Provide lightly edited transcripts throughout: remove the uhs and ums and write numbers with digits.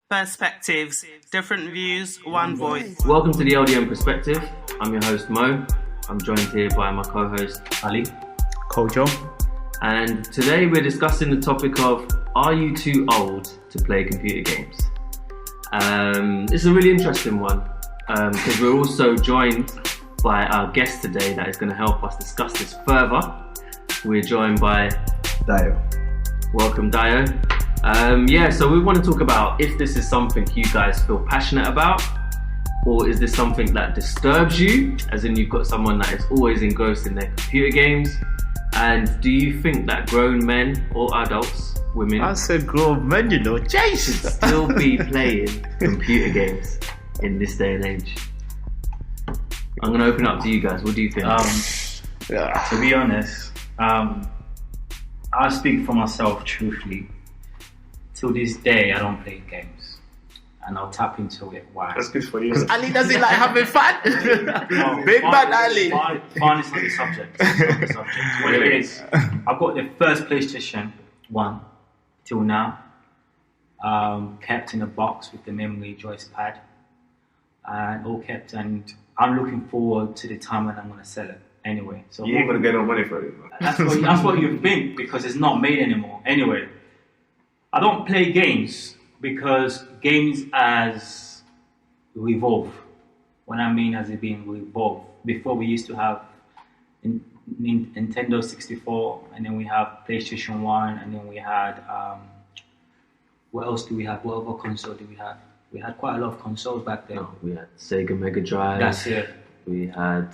Perspectives, different views, one voice. Welcome to the LDM Perspective. I'm your host Mo. I'm joined here by my co-host Ali, Kojo. and today we're discussing the topic of: are you too old to play computer games? It's a really interesting one because we're also joined by our guest today that is going to help us discuss this further. We're joined by Dio. Welcome, Dio. So we want to talk about if this is something you guys feel passionate about, or is this something that disturbs you, as in you've got someone that is always engrossed in their computer games, and do you think that grown men or adults, women, I said grown men, you know, should Jesus. still be playing computer games in this day and age? I'm going to open up to you guys. What do you think? To be honest, I'll speak for myself truthfully. Till this day, I don't play games, and I'll tap into it. Why? That's good for you. Because Ali doesn't like having fun. Big bad Ali. Fun is not the subject. It's not the subject. What it is, I've got the first PlayStation 1 till now, kept in a box with the memory joypad, and all kept. And I'm looking forward to the time when I'm going to sell it. Anyway, so You ain't gonna get no money for it. that's what you think, because it's not made anymore. Anyway, I don't play games because games has evolved. What I mean as it being evolved. Before we used to have Nintendo 64, and then we have PlayStation 1, and then we had what else do we have? What other console do we have? We had quite a lot of consoles back then. We had Sega Mega Drive. That's it. We had...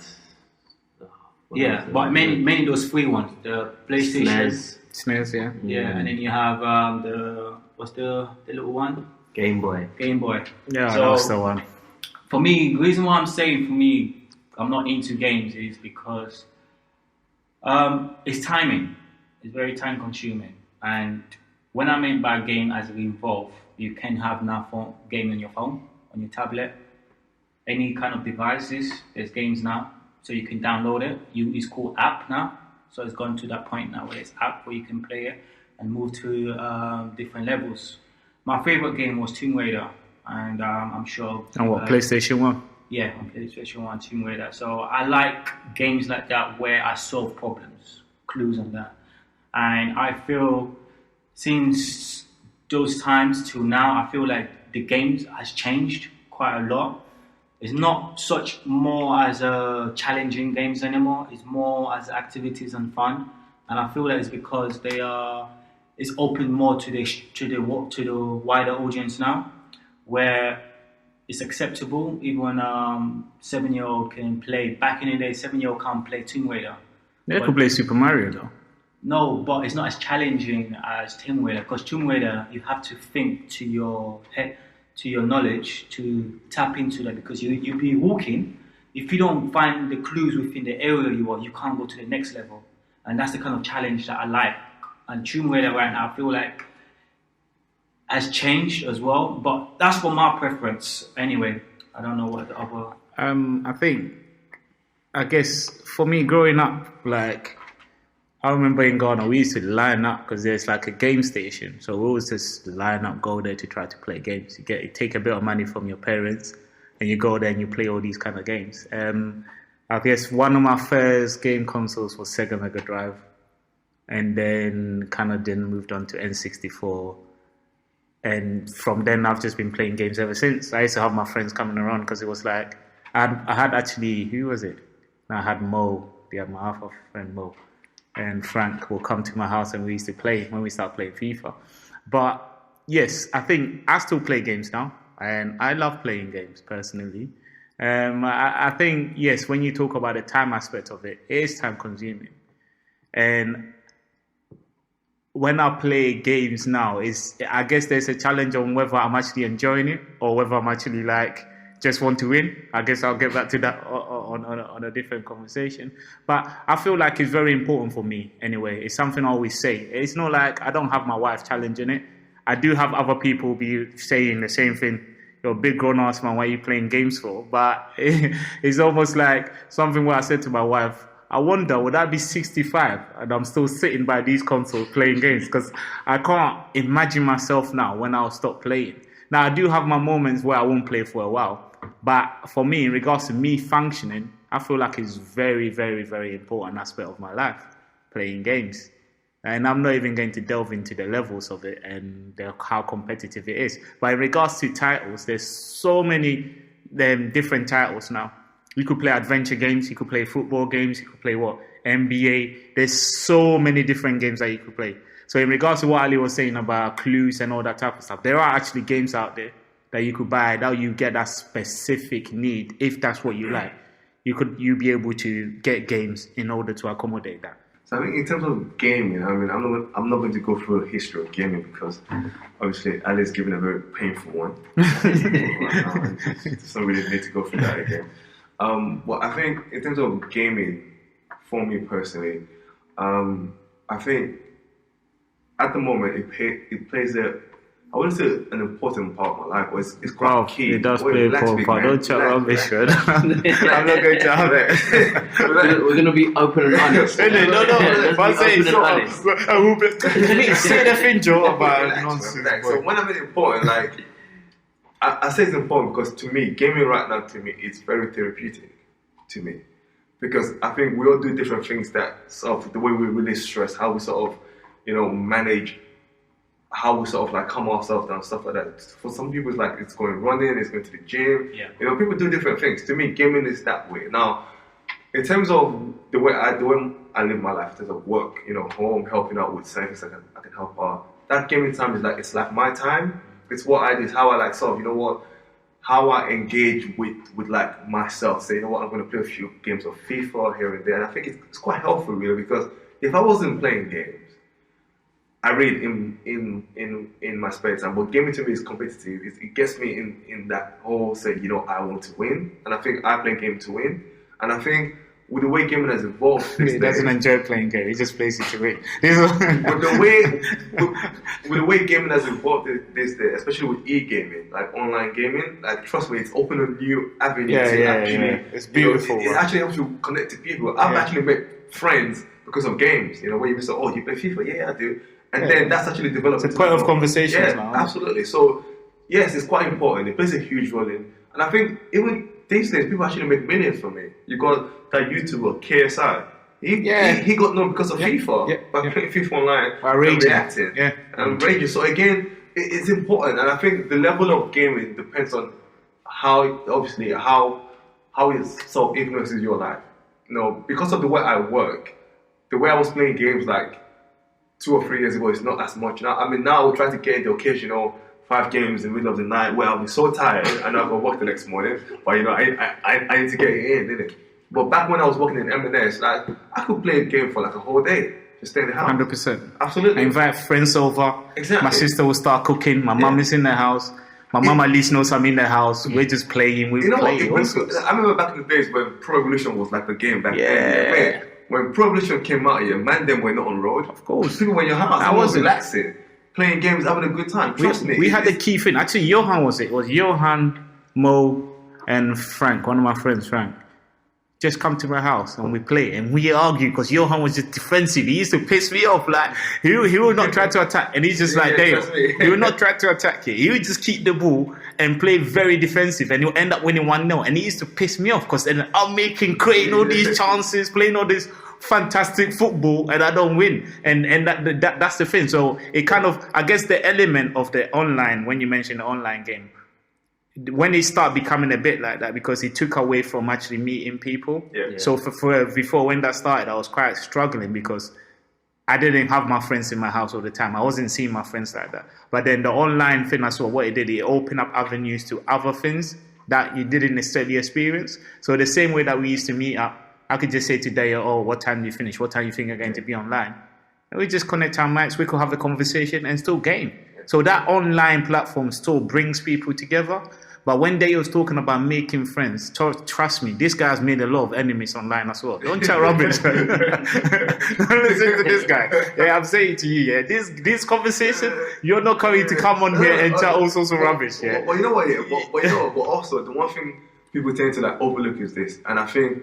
but many those free ones. The PlayStation. SNES, yeah. Yeah, and then you have what's the little one? Game Boy. Game Boy. Yeah, So, that was the one. For me, the reason why I'm saying I'm not into games is because it's timing. It's very time consuming. And when I mean by game as it involve, you can have now game on your phone, on your tablet, any kind of devices. There's games now, so you can download it. It's called app now. So it's gone to that point now where it's app where you can play it and move to different levels. My favorite game was Tomb Raider, and I'm sure. And what, PlayStation 1? Yeah, on PlayStation 1, Tomb Raider. So I like games like that where I solve problems, clues and that. And I feel since those times till now, I feel like the games has changed quite a lot. It's not such more as a challenging games anymore. It's more as activities and fun, and I feel that it's because it's open more to the wider audience now, where it's acceptable. Even 7-year-old can play. Back in the day, 7-year-old can't play Tomb Raider. They could play Super Mario though. No, but it's not as challenging as Tomb Raider, because Tomb Raider you have to think to your head. To your knowledge to tap into that, because you'll be walking. If you don't find the clues within the area you can't go to the next level, and that's the kind of challenge that I like. And Tomb Raider right now I feel like has changed as well, but that's for my preference anyway. I don't know what the other. I guess for me growing up, like I remember in Ghana we used to line up because there's like a game station, so we always just line up, go there to try to play games. You take a bit of money from your parents, and you go there and you play all these kind of games. I guess one of my first game consoles was Sega Mega Drive, and then moved on to N64, and from then I've just been playing games ever since. I used to have my friends coming around because it was like I had actually, who was it? I had Mo, my half friend Mo, and Frank will come to my house and we used to play when we started playing FIFA. But yes, I think I still play games now, and I love playing games personally. I think, yes, when you talk about the time aspect of it, it is time consuming. And when I play games now, I guess there's a challenge on whether I'm actually enjoying it or whether I'm actually just want to win. I guess I'll get back to that on a different conversation. But I feel like it's very important for me anyway. It's something I always say. It's not like I don't have my wife challenging it. I do have other people be saying the same thing. You're a big grown-ass man, why are you playing games for? But it's almost like something where I said to my wife, I wonder, would I be 65 and I'm still sitting by these consoles playing games? Because I can't imagine myself now when I'll stop playing. Now, I do have my moments where I won't play for a while. But for me, in regards to me functioning, I feel like it's very, very, very important aspect of my life, playing games. And I'm not even going to delve into the levels of it and how competitive it is. But in regards to titles, there's so many different titles now. You could play adventure games, you could play football games, you could play NBA. There's so many different games that you could play. So in regards to what Ali was saying about clues and all that type of stuff, there are actually games out there that you could buy that you get that specific need, if that's what you like. You'll be able to get games in order to accommodate that. So I think in terms of gaming, I mean, I'm not going to go through a history of gaming because obviously Ali's given a very painful one. So we didn't need to go through that again. But I think in terms of gaming, for me personally, I think at the moment it plays I wouldn't say an important part of my life, but it's quite key. It does play an important part. Don't chat rubbish, man. I'm not going to have it. We're going to be open and honest. No. If I say it's not, say the thing, Joe, about nonsense. So when I mean important, like, I say it's important because to me, gaming right now, to me, is very therapeutic to me. Because I think we all do different things that sort of, the way we release stress, how we sort of, manage how we sort of like calm ourselves down, stuff like that. For some people, it's like it's going running, it's going to the gym. Yeah. People do different things. To me, gaming is that way. Now, in terms of the way I live my life, in terms of work, home, helping out with things I can help out. That gaming time is like, it's like my time. It's what I do. It's how I like sort of, how I engage with like myself. Say, I'm going to play a few games of FIFA here and there. And I think it's quite helpful, really, because if I wasn't playing games, I read in my spare time, but gaming to me is competitive. It gets me in that whole say, I want to win, and I think I play game to win. And I think with the way gaming has evolved, he doesn't enjoy playing game. He just plays it to win. But with the way gaming has evolved this day, especially with e-gaming, like online gaming, like trust me, it's opened a new avenue to actually. It's beautiful. It actually helps you connect to people. I've actually made friends because of games. Where you say, "Oh, you play FIFA? Yeah, I do." And then that's actually developed. It's a point of conversation now. Absolutely. So, yes, it's quite important. It plays a huge role in. And I think even these days, people actually make millions from it. You got that YouTuber, KSI. He got known because of FIFA. By playing FIFA online and reacting. And raging. So, again, it's important. And I think the level of gaming depends on how it sort of influences your life. Because of the way I work, the way I was playing games like 2 or 3 years ago, it's not as much now. I mean, now we're trying to get the occasional 5 games in the middle of the night where I'll be so tired and I'll go work the next morning. But I need to get it in, didn't it? But back when I was working in M&S, like, I could play a game for like a whole day, just stay in the house. 100%. Absolutely. I invite friends over. Exactly. My sister will start cooking. My mum is in the house. My mum at least knows I'm in the house. We're just playing. I remember back in the days when Pro Evolution was like the game back then. When Pro Evolution came out here, man, them were not on road. Of course. People were in your house. I was relaxing, playing games, having a good time. Trust me. We had the key thing. Actually, Johan was it. It was Johan, Mo, and Frank, one of my friends, Frank. Just come to my house and we play. And we argue because Johan was just defensive. He used to piss me off. Like, he would not try to attack. And he's just like, Dave, he would not try to attack you. He would just keep the ball and play very defensive. And he'll end up winning 1-0. And he used to piss me off because then I'm creating all these chances, playing all this fantastic football, and I don't win. And that's the thing. So it kind of, I guess the element of the online, when you mention the online game, when it started becoming a bit like that, because it took away from actually meeting people. So for before, when that started, I was quite struggling because I didn't have my friends in my house all the time. I wasn't seeing my friends like that. But then the online thing, I saw what it did. It opened up avenues to other things that you didn't necessarily experience. So the same way that we used to meet up, I could just say today, what time do you finish? What time do you think you're going to be online? And we just connect our mics, we could have a conversation and still game. So that online platform still brings people together. But when they was talking about making friends, trust me, this guy's made a lot of enemies online as well. Don't chat rubbish. Don't listen to this guy. Yeah, I'm saying to you, this conversation, you're not going to come on here and chat all sorts of rubbish. Yeah. But you know what? But also the one thing people tend to like overlook is this, and I think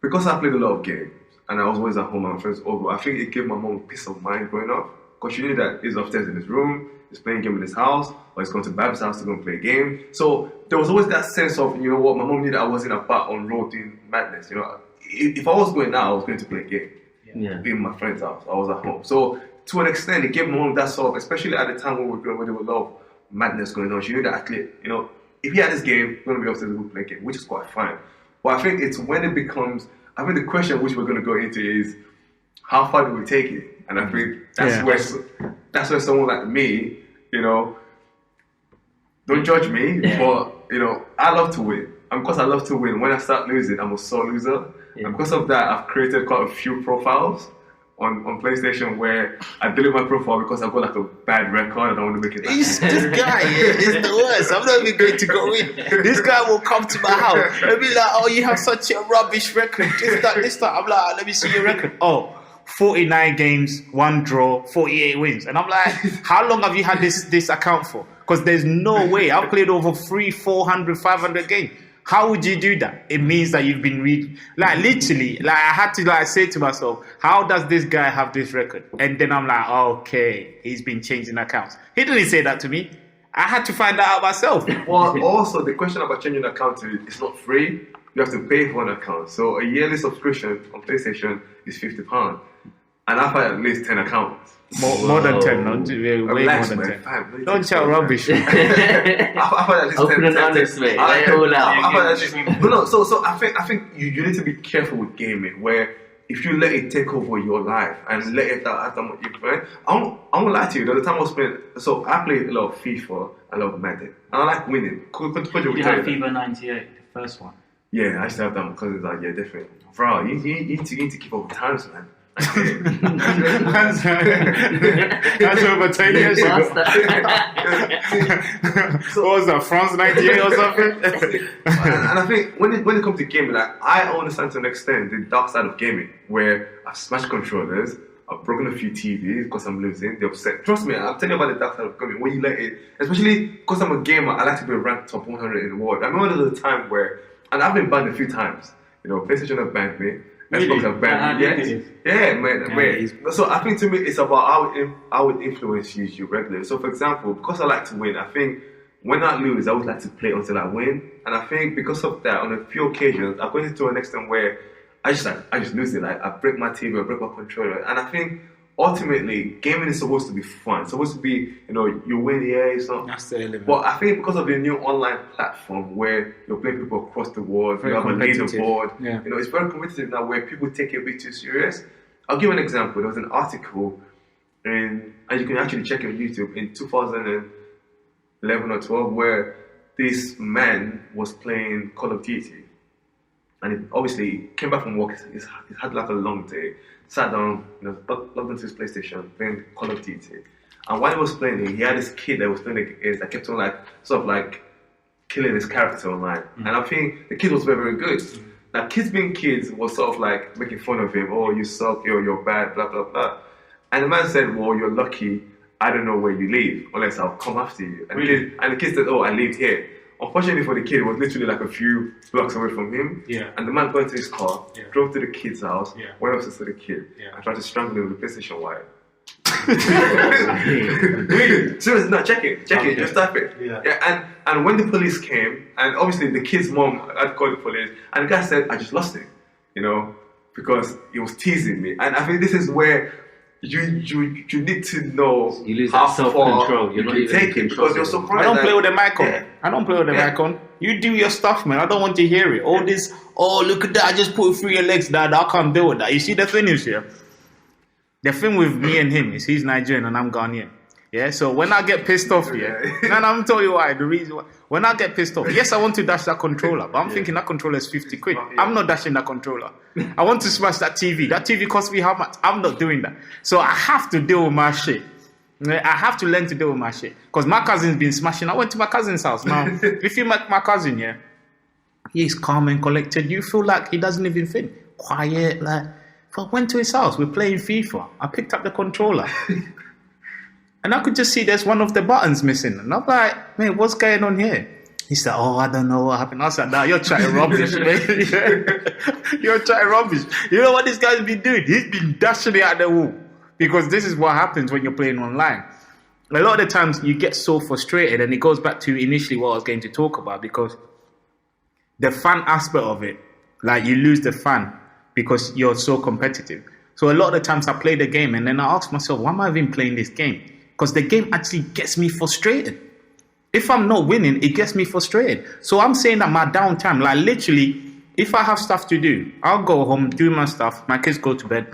because I played a lot of games and I was always at home and my friends over, I think it gave my mom peace of mind growing up. because you knew that he's upstairs in his room, he's playing a game in his house, or he's going to Bab's house to go and play a game. So there was always that sense of, you know what, my mom knew that I wasn't about on road doing madness. You know, if I was going out, I was going to play a game in my friend's house. I was at home. So to an extent, it gave my mom that sort of, especially at the time when we were growing, when there was a lot of madness going on. She knew that actually, you know, if he had this game, we're going to be upstairs and play a game, which is quite fine. But I think it's when it becomes, I think the question which we're going to go into is, how far do we take it? And I think that's where someone like me, you know, don't judge me, but, you know, I love to win. And because I love to win, when I start losing, I'm a sore loser. And because of that, I've created quite a few profiles on PlayStation where I delete my profile because I've got like a bad record and I want to make it. This guy is the worst. I'm not even going to go in. This guy will come to my house and be like, "Oh, you have such a rubbish record. This time." I'm like, "Let me see your record." Oh, 49 games, 1 draw, 48 wins. And I'm like, how long have you had this account for? Because there's no way. I've played over 300, 400, 500 games. How would you do that? It means that you've been reading. Like, literally, like, I had to, like, say to myself, how does this guy have this record? And then I'm like, okay, he's been changing accounts. He didn't say that to me. I had to find that out myself. Well, also, the question about changing an account is not free. You have to pay for an account. So a yearly subscription on PlayStation is £50. And I've had at least 10 accounts. More than 10, not way more than 10. Don't shout rubbish. I've had at least Open 10. and honest, mate. Lay it all out. So I think you need to be careful with gaming, where if you let it take over your life and let it have done what you've done. I won't lie to you. The time I was playing, so I played a lot of FIFA, I love Madden, and I like winning. You had FIFA 98, the first one. Yeah, I used to have that because it's like, yeah, different. Bro, you need to keep up with times, man. That's over 10 years ago. What was that, France 98 or something? and I think when it comes to gaming, like, I understand to an extent the dark side of gaming, where I've smashed controllers, I've broken a few TVs because I'm losing, they're upset. Trust me, I'm telling you about the dark side of gaming. When you let it, especially because I'm a gamer, I like to be ranked top 100 in the world. I remember there was a time where, and I've been banned a few times, you know, PlayStation have banned me. Really? Mate. So I think to me it's about how it influences you regularly. So for example, because I like to win, I think when I lose, I would like to play until I win. And I think because of that, on a few occasions, I've gone into an extent where I just lose it. Like, I break my TV, I break my controller. And I think ultimately, gaming is supposed to be fun. It's supposed to be, you know, you win, it's not. That's the element. But I think because of the new online platform where you're playing people across the world, you have a leaderboard, you know, it's very competitive now where people take it a bit too serious. I'll give an example. There was an article, and you can actually check it on YouTube, in 2011 or 12, where this man was playing Call of Duty. And he obviously came back from work, he's had like a long day, sat down, you know, logged into his PlayStation, playing Call of Duty. And while he was playing it, he had this kid that was playing against that kept on like, sort of like, killing his character online. And I think the kid was very, very good. Now, kids being kids was sort of like making fun of him, oh, you suck, you're bad, blah, blah, blah. And the man said, well, you're lucky, I don't know where you live, unless I'll come after you. And, the kid said, oh, I live here. Unfortunately for the kid, it was literally like a few blocks away from him. Yeah. And the man got into his car, drove to the kid's house, went upstairs to the kid, and tried to strangle him with a PlayStation wire. Really? Seriously, no, check it, just type it. And when the police came, and obviously the kid's mom had called the police, and the guy said, I just lost it, you know, because he was teasing me. And I think this is where you need to know you lose how that self-control. You can take it, because you're surprised. I don't play with the mic on. I don't play with the mic on. You do your stuff, man. I don't want to hear it. All this, oh, look at that, I just put it through your legs, Dad. I can't deal with that. You see, the thing is here, the thing with me and him is he's Nigerian and I'm Ghanaian. Yeah, so when I get pissed off, and I'm telling you why, the reason why, when I get pissed off, yes, I want to dash that controller, but I'm thinking that controller is 50 quid. I'm not dashing that controller. I want to smash that TV. That TV cost me how much? I'm not doing that. So I have to deal with my shit. I have to learn to deal with my shit. Because my cousin's been smashing. I went to my cousin's house. Now, if you met my cousin, he's calm and collected. You feel like he doesn't even think. Quiet, like. I went to his house. We're playing FIFA. I picked up the controller. And I could just see there's one of the buttons missing. And I'm like, man, what's going on here? He said, oh, I don't know what happened. I said, nah, you're trying rubbish, man. You're trying rubbish. You know what this guy's been doing? He's been dashing it at the wall. because this is what happens when you're playing online. A lot of the times you get so frustrated, and it goes back to initially what I was going to talk about, because the fun aspect of it, like you lose the fun because you're so competitive. So a lot of the times I play the game and then I ask myself, why am I even playing this game? Because the game actually gets me frustrated. If I'm not winning, it gets me frustrated. So I'm saying that my downtime, like literally, if I have stuff to do, I'll go home, do my stuff, my kids go to bed.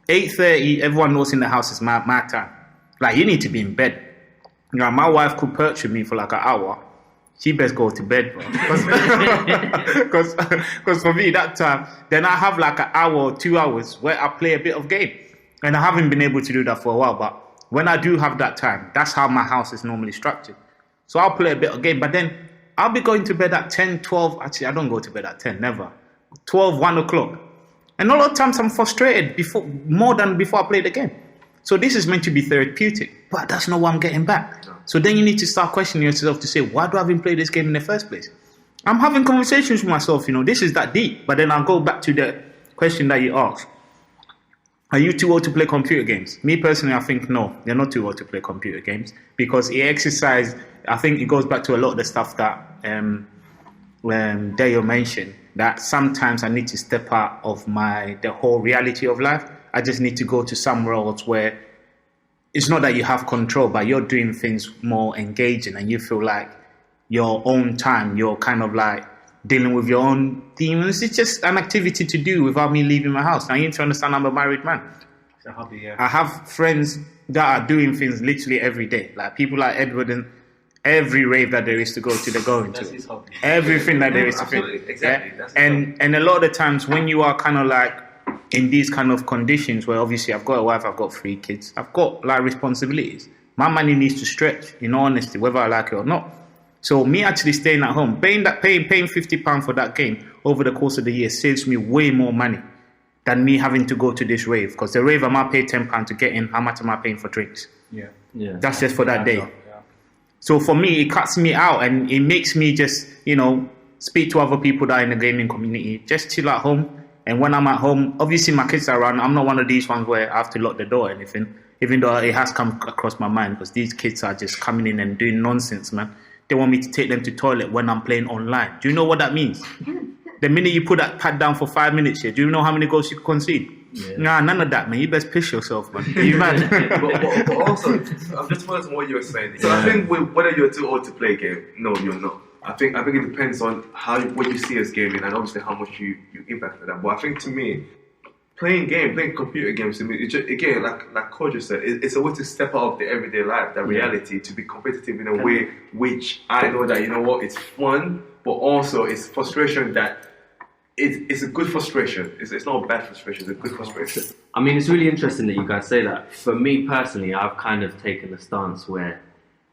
8:30, everyone knows in the house is my time. Like, you need to be in bed. You know, my wife could perch with me for like an hour. She best go to bed, bro. Because for me, that time, then I have like an hour or 2 hours where I play a bit of game. And I haven't been able to do that for a while. But when I do have that time, that's how my house is normally structured. So I'll play a bit of game. But then I'll be going to bed at 10, 12. Actually, I don't go to bed at 10, never. 12, 1 o'clock. And a lot of times I'm frustrated more than before I play the game. So this is meant to be therapeutic, but that's not what I'm getting back. So then you need to start questioning yourself to say, why do I even play this game in the first place? I'm having conversations with myself, this is that deep. But then I'll go back to the question that you asked. Are you too old to play computer games? Me personally, I think no, you're not too old to play computer games, because it exercise, I think it goes back to a lot of the stuff that Dale mentioned, that sometimes I need to step out of the whole reality of life. I just need to go to somewhere else where it's not that you have control, but you're doing things more engaging and you feel like your own time, you're kind of like dealing with your own demons. It's just an activity to do without me leaving my house. Now you need to understand I'm a married man. It's a hobby, yeah. I have friends that are doing things literally every day. Like people like Edward, and every rave that there is to go to, they're going That's to. his hobby. Everything that there is to Absolutely, fit. exactly. Yeah? That's And a lot of the times when you are kind of like in these kind of conditions where obviously I've got a wife, I've got 3 kids, I've got like responsibilities. My money needs to stretch, in all honesty, whether I like it or not. So me actually staying at home, paying £50 for that game over the course of the year saves me way more money than me having to go to this rave. Because the rave, I might pay £10 to get in. How much am I paying for drinks? Yeah. That's just for that day. Yeah. So for me, it cuts me out and it makes me just, speak to other people that are in the gaming community, just chill at home. And when I'm at home, obviously my kids are around. I'm not one of these ones where I have to lock the door or anything, even though it has come across my mind, because these kids are just coming in and doing nonsense, man. They want me to take them to toilet when I'm playing online. Do you know what that means? The minute you put that pad down for 5 minutes here, do you know how many goals you can concede? Yeah. Nah, none of that, man. You best piss yourself, man. Are you mad? but also, I'm just wondering what you were saying. So I think whether you're too old to play a game, no, you're not. I think it depends on what you see as gaming and obviously how much you impact that. But I think to me, playing computer games, to me, it's just, again, like Coach just said, it's a way to step out of the everyday life, that reality, to be competitive in a way which I know that, it's fun, but also it's frustration that it's a good frustration. It's not a bad frustration, it's a good frustration. I mean, it's really interesting that you guys say that. For me personally, I've kind of taken a stance where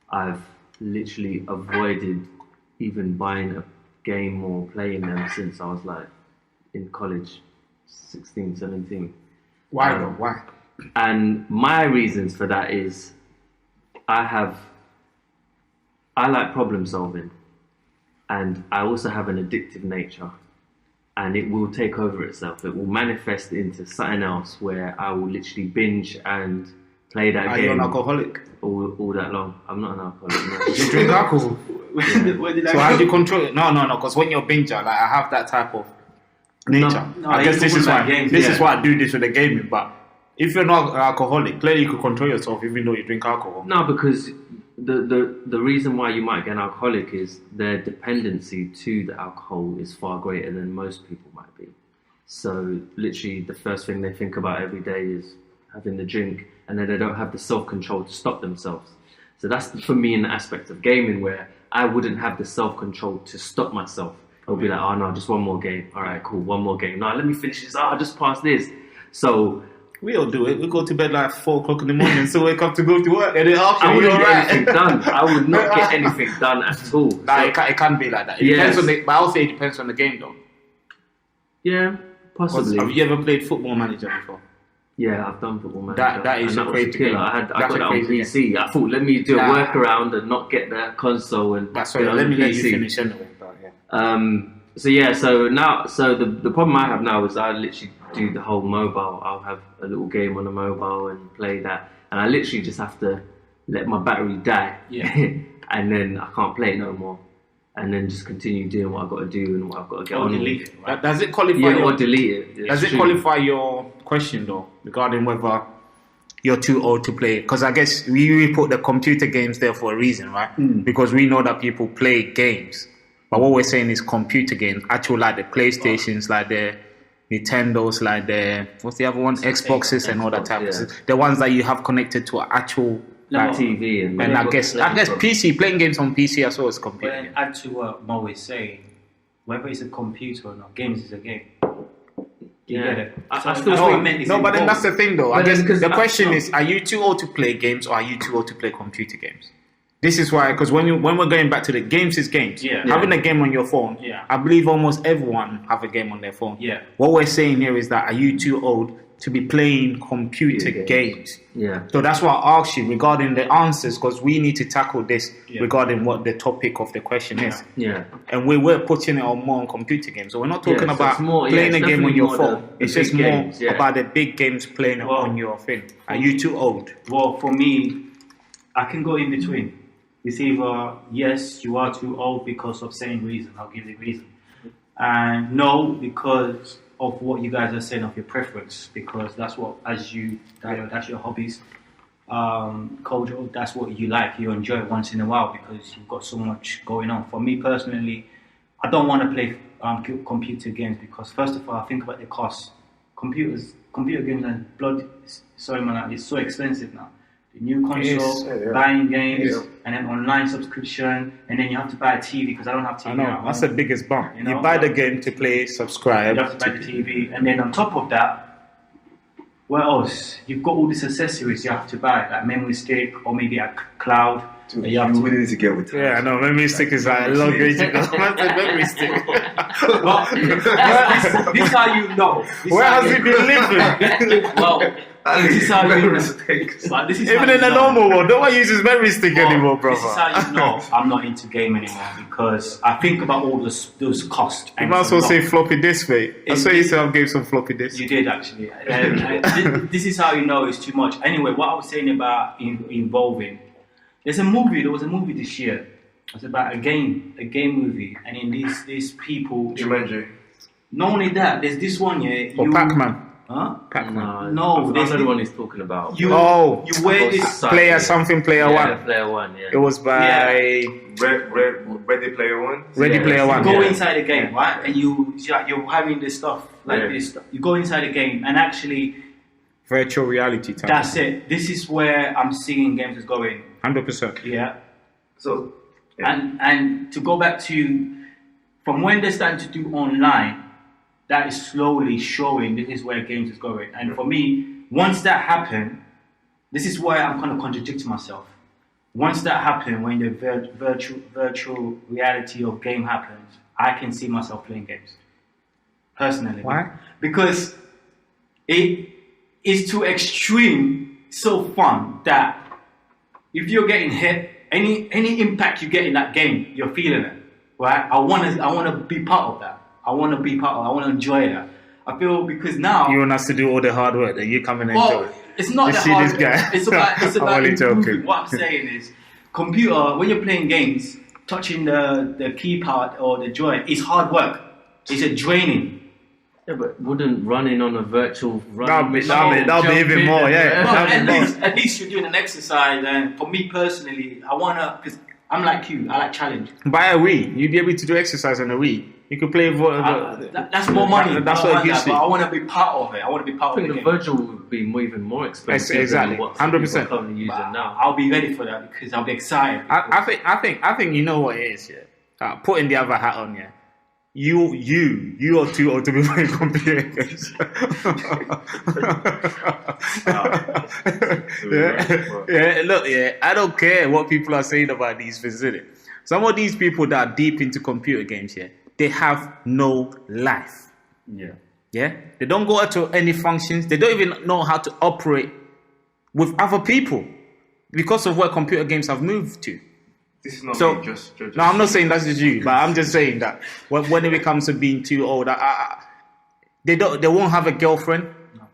I've literally avoided even buying a game or playing them since I was like in college, 16, 17. Why though? Why? And my reasons for that is I like problem solving, and I also have an addictive nature, and it will take over itself. It will manifest into something else where I will literally binge and play that game. Are you an alcoholic? All that long. I'm not an alcoholic. No. You drink alcohol? Yeah. So how do you control it? No, because when you're a binger, like I have that type of nature. No, I guess this is why is why I do this with the gaming. But if you're not an alcoholic, clearly you could control yourself even though you drink alcohol. No, because the reason why you might get an alcoholic is their dependency to the alcohol is far greater than most people might be. So literally the first thing they think about every day is having the drink, and then they don't have the self-control to stop themselves. So that's for me an aspect of gaming where I wouldn't have the self-control to stop myself. I'll be like, oh no, just one more game. All right, cool, one more game. No, let me finish this. I just passed this. So we all do it. We go to bed like 4 o'clock in the morning, so wake up to go to work, and then after I wouldn't get right. anything done. I would not get anything done at all. Nah, it can be like that. It depends on but I'll say it depends on the game though. Yeah, possibly. Have you ever played Football Manager before? Yeah, I've done Football Manager. That is a crazy game. I got that on PC. Game. I thought, let me do a workaround and not get the console and. But sorry, let me let you finish anyway. So the problem I have now is I literally do the whole mobile. I'll have a little game on the mobile and play that, and I literally just have to let my battery die, and then I can't play it no more, and then just continue doing what I've got to do and what I've got to get on. Delete it, right? Does it qualify? Or delete it. Does it qualify your question though, regarding whether you're too old to play? Because I guess we put the computer games there for a reason, right? Because we know that people play games, but what we're saying is computer games, actual like the PlayStations, like the Nintendos, like the what's the other one, Xboxes and all that type of stuff. The ones that you have connected to an actual like TV and I guess PC, playing games on PC as well as computer. But then add to what Mo is saying, whether it's a computer or not, games is a game. You get it? I So still that's what he meant, is No, but then that's the thing though. I But guess then, 'cause the question is, are you too old to play games or are you too old to play computer games? This is why, because when we're going back to the games is games. Having a game on your phone, I believe almost everyone have a game on their phone. What we're saying here is that are you too old to be playing computer games? So that's why I asked you regarding the answers, because we need to tackle this regarding what the topic of the question is. And we're putting it on more on computer games. So we're not talking about playing a game on your phone. It's just more about the big games playing on your thing. Are you too old? Well, for me, I can go in between. It's either yes, you are too old because of same reason. I'll give you the reason. And no, because of what you guys are saying of your preference, because that's what, that's your hobbies. Kojo, that's what you like. You enjoy it once in a while because you've got so much going on. For me personally, I don't want to play computer games because first of all, I think about the cost. Computer games and it's so expensive now. The new console, buying games, and then online subscription, and then you have to buy a TV because I don't have TV. I know, that's the biggest bump. You buy the game to play, subscribe. You have to buy the TV, and then on top of that, what else? You've got all these accessories you have to buy, like memory stick or maybe a cloud. You really need to get with I know, memory stick is like a long way to go. That's a memory stick. Well, this is how you know. Where has he been living? Well, this is how you know. Even in the normal world, no one uses memory stick anymore, brother. This is how you know I'm not into game anymore because I think about all those costs. You might as well say floppy disk, mate. I saw you say I gave some floppy disk. You did actually. This is how you know it's too much. Anyway, what I was saying about involving. There was a movie this year. It's about a game movie, and in these people. Jumanji. Not only that, there's this one Or Pac-Man. Huh? Pac-Man. No, there's the one he's talking about. You wear this Player something, Player One. Player One. It was by Ready Player One. Ready Player One. You go inside the game, right? And you're having this stuff like this. You go inside the game, and actually. Virtual reality type. That's it. This is where I'm seeing games is going. 100%. Yeah. So, and to go back to from when they're starting to do online, that is slowly showing this is where games is going. And for me, once that happened, this is why I'm kind of contradicting myself. Once that happened, when the virtual reality of game happens, I can see myself playing games. Personally. Why? Because it is to extreme so fun that if you're getting hit, any impact you get in that game, you're feeling it, right? I want to be part of that. I want to enjoy that. I feel because now you want us to do all the hard work that you come and enjoy. Well, it's not the hard work. Guy. It's about joking. What I'm saying is, computer when you're playing games, touching the keypad or the joy is hard work. It's a draining. Yeah, but wouldn't running on a virtual that'll be even more, Well, at least you're doing an exercise, and for me personally, I wanna, because I'm like you, I like challenge. Buy a Wii, you'd be able to do exercise on a Wii. You could play. That's more money. That's what it gives you. But I want to be part of it. I want to be part of it. I think the virtual would be even more expensive. Exactly, than what 100%. people are currently using now. I'll be ready for that because I'll be excited. I think you know what it is. Yeah, putting the other hat on. Yeah. You are too old to be playing computer games. Look, I don't care what people are saying about these things, is it? Some of these people that are deep into computer games, they have no life. Yeah, they don't go out to any functions. They don't even know how to operate with other people because of where computer games have moved to. This is not so, me, just no, I'm not saying that's just you, but I'm just saying that when it comes to being too old, They won't have a girlfriend. No.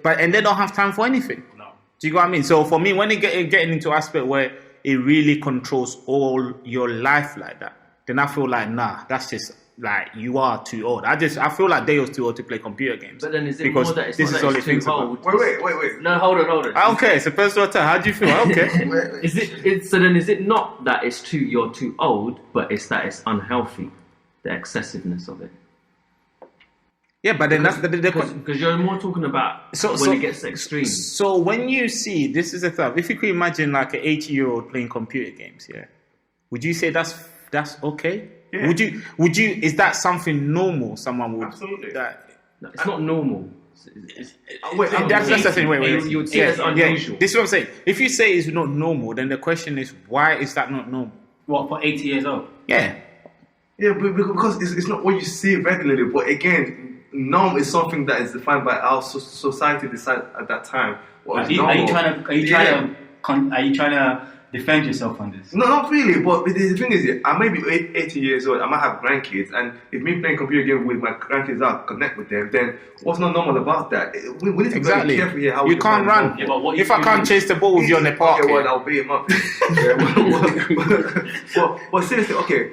And they don't have time for anything. No. Do you know what I mean? So for me, when they getting into aspect where it really controls all your life like that, then I feel like that's just like you are too old. I feel like they are too old to play computer games. But then is it because more that it's this not is that all it's he thinks too about. old? Wait. No, hold on. I don't care. It's a personal attack. How do you feel? I don't care. Wait. So then is it not that you're too old, but it's that it's unhealthy, the excessiveness of it? Yeah, but then because you're more talking about when it gets extreme. So when you see, this is the thing, if you could imagine like an 80-year-old playing computer games, yeah, would you say that's okay? Yeah. Would you? Is that something normal? Someone would absolutely. No, it's not normal. That's the thing. Wait. You would say it's unusual. Yeah. This is what I'm saying. If you say it's not normal, then the question is, why is that not normal? What, for 80 years old? Yeah. Yeah, because it's not what you see regularly. But again, norm is something that is defined by our society decide at that time. Are you trying to defend yourself on this? No, not really. But the thing is, I may be 80 years old. I might have grandkids, and if me playing computer game with my grandkids, I'll connect with them. Then what's not normal about that? We need to be very careful here. How you can't run. Yeah, but if I can't chase the ball with you on the park, okay, well, I'll beat him up. But seriously, okay.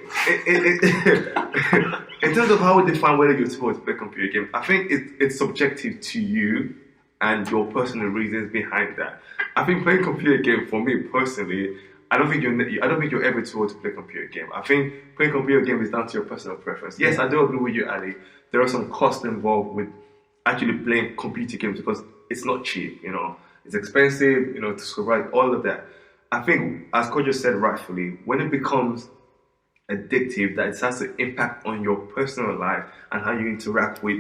In terms of how we define whether you're too old to play computer game, I think it's subjective to you and your personal reasons behind that. I think playing computer game, for me personally, I don't think you're ever too old to play computer game. I think playing computer game is down to your personal preference. Yes, I do agree with you, Ali. There are some costs involved with actually playing computer games because it's not cheap. It's expensive. To survive all of that. I think, as Kojo said rightfully, when it becomes addictive, that it has an impact on your personal life and how you interact with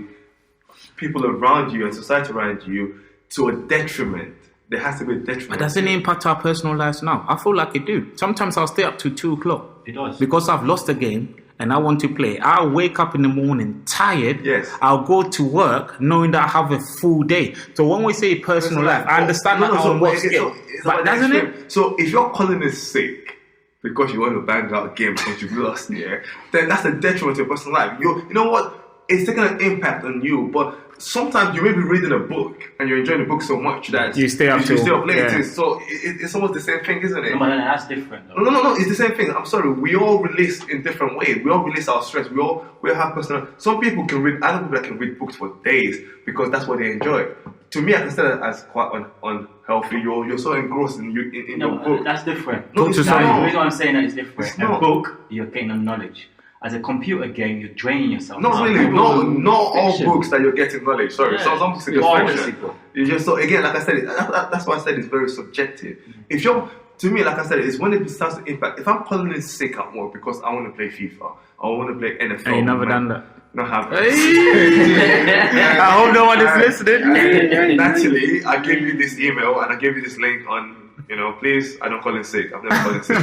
people around you and society around you to a detriment. There has to be a detriment. But doesn't it impact our personal lives now? I feel like it do. Sometimes I'll stay up to 2 o'clock. It does. Because I've lost a game and I want to play. I'll wake up in the morning tired. Yes. I'll go to work knowing that I have a full day. So when we say personal life, I understand that on what scale. But doesn't it? So if you're calling it sick because you want to bang out a game because you've lost, then that's a detriment to your personal life. You know what? It's taking an impact on you, but sometimes you may be reading a book and you're enjoying the book so much that you stay up late. Yeah. So it's almost the same thing, isn't it? No, but that's different. Though. No, it's the same thing. I'm sorry. We all release in different ways. We all release our stress. We all have personal. Some people can read. Other people that can read books for days because that's what they enjoy. To me, I consider that as quite unhealthy. You're so engrossed in your book. That's different. No, the reason I'm saying that is different. A book, you're gaining knowledge. As a computer game, you're draining yourself. Not really. Not all books that you're getting knowledge. Sorry, some books are just fiction. You just again, like I said, that's why I said it's very subjective. If you're, to me, like I said, it's when it starts to impact. If I'm calling it sick at work because I want to play FIFA, I want to play NFL. Hey, you never done that. Not have. I hope no one is listening. Naturally, I gave you this email and I gave you this link on. Please, I don't call it sick. I've never called it sick.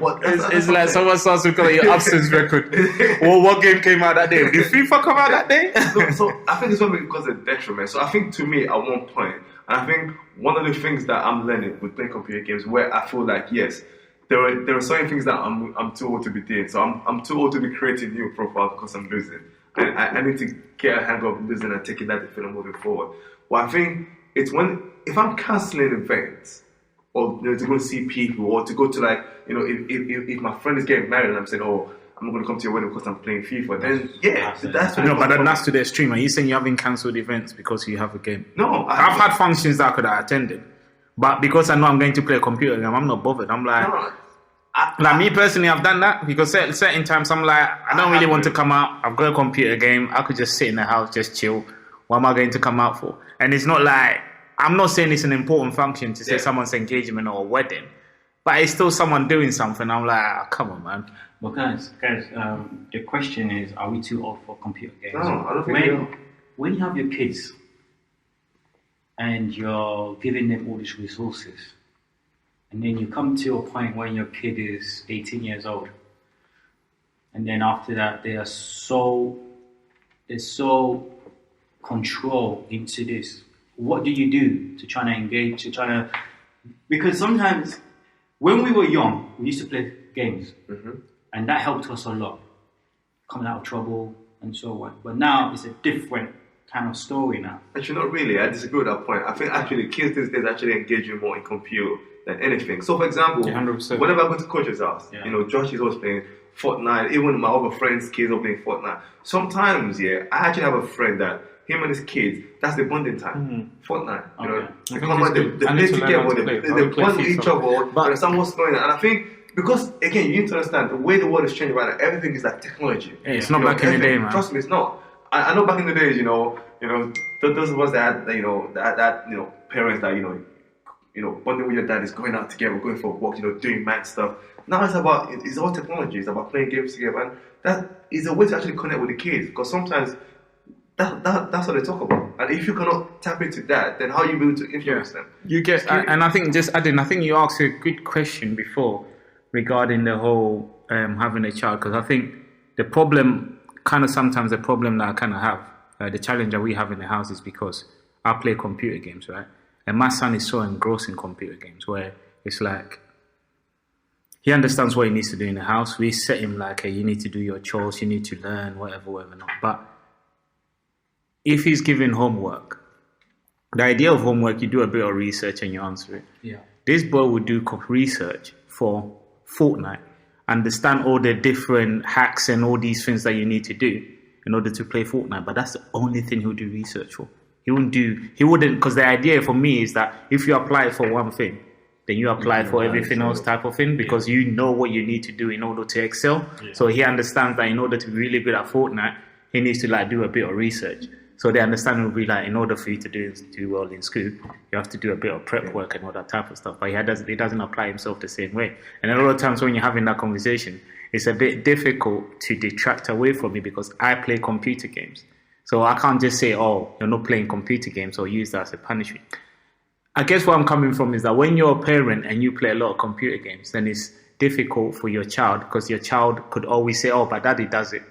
But it's like someone starts to call it your absence record. Well, what game came out that day? Did FIFA come out that day? So I think it's only because of detriment. So I think to me, at one point, and I think one of the things that I'm learning with playing computer games, where I feel like yes, there are certain things that I'm too old to be doing. So I'm too old to be creating new profiles because I'm losing, and I need to get a hang of losing and taking that if I'm moving forward. Well, I think it's if I'm cancelling events or to go see people or to go to if my friend is getting married and I'm saying, oh, I'm not going to come to your wedding because I'm playing FIFA, then that's no, but then that's to the extreme. Are you saying you haven't cancelled events because you have a game? No, I've had functions that I could have attended, but because I know I'm going to play a computer game, I'm not bothered. I'm like. No, me personally, I've done that because certain times I'm like, I don't really want to come out. I've got a computer game. I could just sit in the house, just chill. What am I going to come out for? And it's not like, I'm not saying it's an important function to say someone's engagement or a wedding, but it's still someone doing something. I'm like, come on, man. But guys, the question is, are we too old for computer games? No, I don't think we are. When you have your kids and you're giving them all these resources, and then you come to a point when your kid is 18 years old, and then after that they're so controlled into this. What do you do to try to engage? Because sometimes when we were young, we used to play games, and that helped us a lot, coming out of trouble and so on. But now it's a different kind of story now. Actually, not really. I disagree with that point. I think actually kids these days actually engage you more in computer than anything. So, for example, 100%. whenever I go to coach's house, Josh is always playing Fortnite. Even my other friends' kids are playing Fortnite. Sometimes, I actually have a friend that him and his kids, that's the bonding time. Fortnite, they come out, they play together, they bond with each other, but understand what's going on. And I think because again, you need to understand the way the world is changing right now. Everything is like technology. Yeah, it's not back in the day, man. Trust me, it's not. I know back in the days, those of us that had, parents that bonding with your dad is going out together, going for a walk, doing mad stuff. Now it's all technology. It's about playing games together, and that is a way to actually connect with the kids. Because sometimes that's what they talk about. And if you cannot tap into that, then how are you able to influence them? You get, and I think just adding, I think you asked a good question before regarding the whole having a child, because I think the problem, sometimes the problem that I kind of have, the challenge that we have in the house is because I play computer games, right? And my son is so engrossed in computer games where it's like, he understands what he needs to do in the house. We set him like, hey, you need to do your chores, you need to learn, whatever not. But if he's given homework, the idea of homework, you do a bit of research and you answer it. Yeah. This boy would do research for Fortnite, understand all the different hacks and all these things that you need to do in order to play Fortnite. But that's the only thing he'll do research for. He wouldn't, because the idea for me is that if you apply for one thing, then you apply for everything else type of thing, because you know what you need to do in order to excel. Yeah. So he understands that in order to be really good at Fortnite, he needs to do a bit of research. So the understanding will be in order for you to do well in school, you have to do a bit of prep work and all that type of stuff. But he doesn't apply himself the same way. And a lot of times when you're having that conversation, it's a bit difficult to detract away from me because I play computer games. So I can't just say, oh, you're not playing computer games or use that as a punishment. I guess where I'm coming from is that when you're a parent and you play a lot of computer games, then it's difficult for your child because your child could always say, oh, but daddy does it.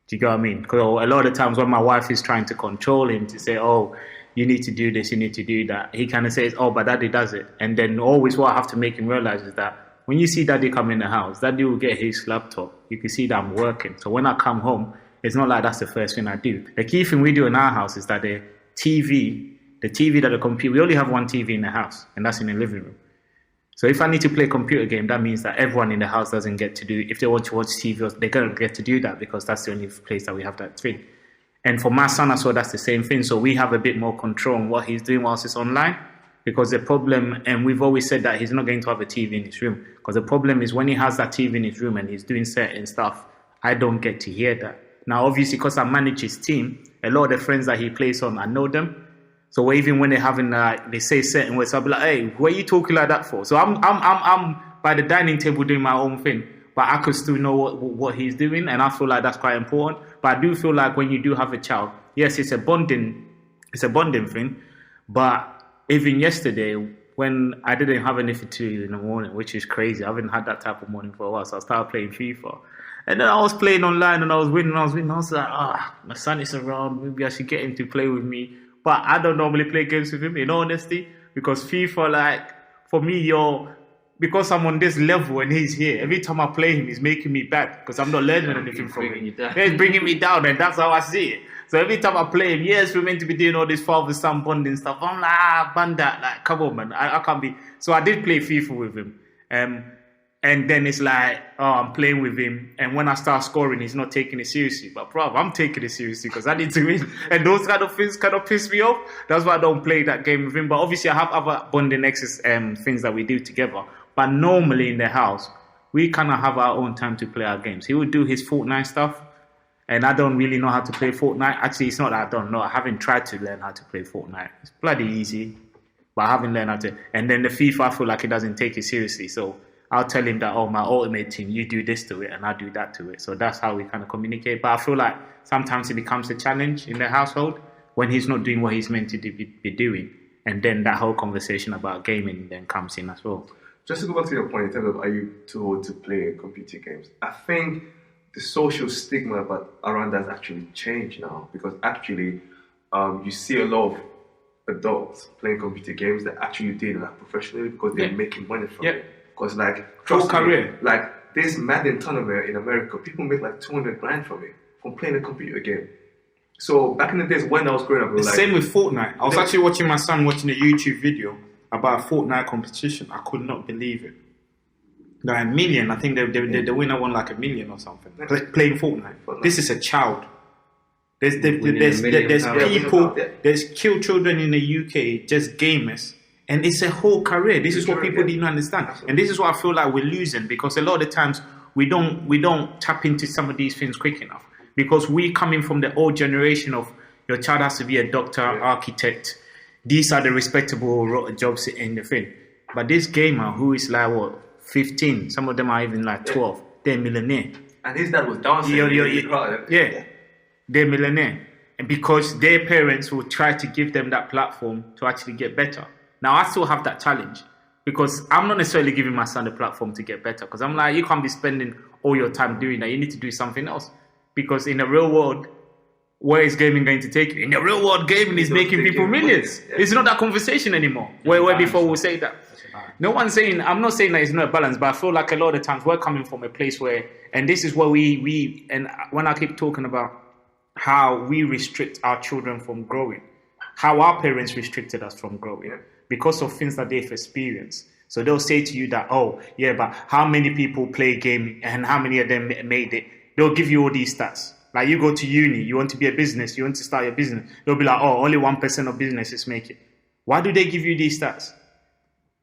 Do you get what I mean? Because a lot of the times when my wife is trying to control him to say, oh, you need to do this, you need to do that, he kind of says, oh, but daddy does it. And then always what I have to make him realize is that when you see daddy come in the house, daddy will get his laptop. You can see that I'm working. So when I come home, it's not like that's the first thing I do. The key thing we do in our house is that the TV that the computer, we only have one TV in the house, and that's in the living room. So if I need to play a computer game, that means that everyone in the house doesn't get to do, if they want to watch TV, they're going to get to do that because that's the only place that we have that thing. And for my son as well, that's the same thing. So we have a bit more control on what he's doing whilst he's online, because the problem, and we've always said that he's not going to have a TV in his room, because the problem is when he has that TV in his room and he's doing certain stuff, I don't get to hear that. Now, obviously, because I manage his team, a lot of the friends that he plays on, I know them. So even when they're having, they say certain words, I'll be like, hey, what are you talking like that for? So I'm by the dining table doing my own thing, but I could still know what he's doing, and I feel like that's quite important. But I do feel like when you do have a child, yes, it's a bonding thing. But even yesterday, when I didn't have anything to do in the morning, which is crazy, I haven't had that type of morning for a while, so I started playing FIFA. And then I was playing online and I was winning. I was like, my son is around, maybe I should get him to play with me. But I don't normally play games with him, in honesty, because FIFA, for me, because I'm on this level and he's here, every time I play him, he's making me bad because I'm not learning anything from him. He's bringing me down, and that's how I see it. So every time I play him, yes, we're meant to be doing all this father-son bonding stuff. I'm like, ban that, come on, man, I can't be. So I did play FIFA with him. And then it's like, oh, I'm playing with him. And when I start scoring, he's not taking it seriously. But bro, I'm taking it seriously because I need to win. And those kind of things kind of piss me off. That's why I don't play that game with him. But obviously, I have other bonding things that we do together. But normally in the house, we kind of have our own time to play our games. He would do his Fortnite stuff. And I don't really know how to play Fortnite. Actually, it's not that I don't know. I haven't tried to learn how to play Fortnite. It's bloody easy. But I haven't learned how to. And then the FIFA, I feel like he doesn't take it seriously. So I'll tell him that, oh, my ultimate team, you do this to it and I'll do that to it. So that's how we kind of communicate. But I feel like sometimes it becomes a challenge in the household when he's not doing what he's meant to be doing. And then that whole conversation about gaming then comes in as well. Just to go back to your point in terms of are you too old to play computer games, I think the social stigma around that has actually changed now, because actually you see a lot of adults playing computer games that actually do that professionally because they're making money from it. Because trust me, this Madden tournament in America, people make like 200 grand from it from playing a computer game. So back in the days when I was growing up, it was Same with Fortnite. I was actually watching my son watching a YouTube video about a Fortnite competition. I could not believe it. Like $1 million. I think the winner won like $1 million or something. Playing Fortnite. This is a child. There's people, there's killed children in the UK, just gamers. And it's a whole career. This is what people didn't understand. And this is what I feel like we're losing, because a lot of the times we don't tap into some of these things quick enough. Because we coming from the old generation of your child has to be a doctor, architect. These are the respectable jobs in the thing. But this gamer who is like 15, some of them are even like 12, they're millionaire. And his dad was dancing. They're millionaire. And because their parents will try to give them that platform to actually get better. Now I still have that challenge, because I'm not necessarily giving my son the platform to get better, because I'm like, you can't be spending all your time doing that. You need to do something else. Because in the real world, where is gaming going to take you? In the real world, gaming is making people millions. It's not that conversation anymore. Where before we'll say that. No one's saying, I'm not saying that it's not a balance, but I feel like a lot of times we're coming from a place where, and this is where and when I keep talking about how we restrict our children from growing, how our parents restricted us from growing because of things that they've experienced. So they'll say to you that, oh, yeah, but how many people play game and how many of them made it? They'll give you all these stats. Like you go to uni, you want to be a business, you want to start your business. They'll be like, oh, only 1% of businesses make it. Why do they give you these stats?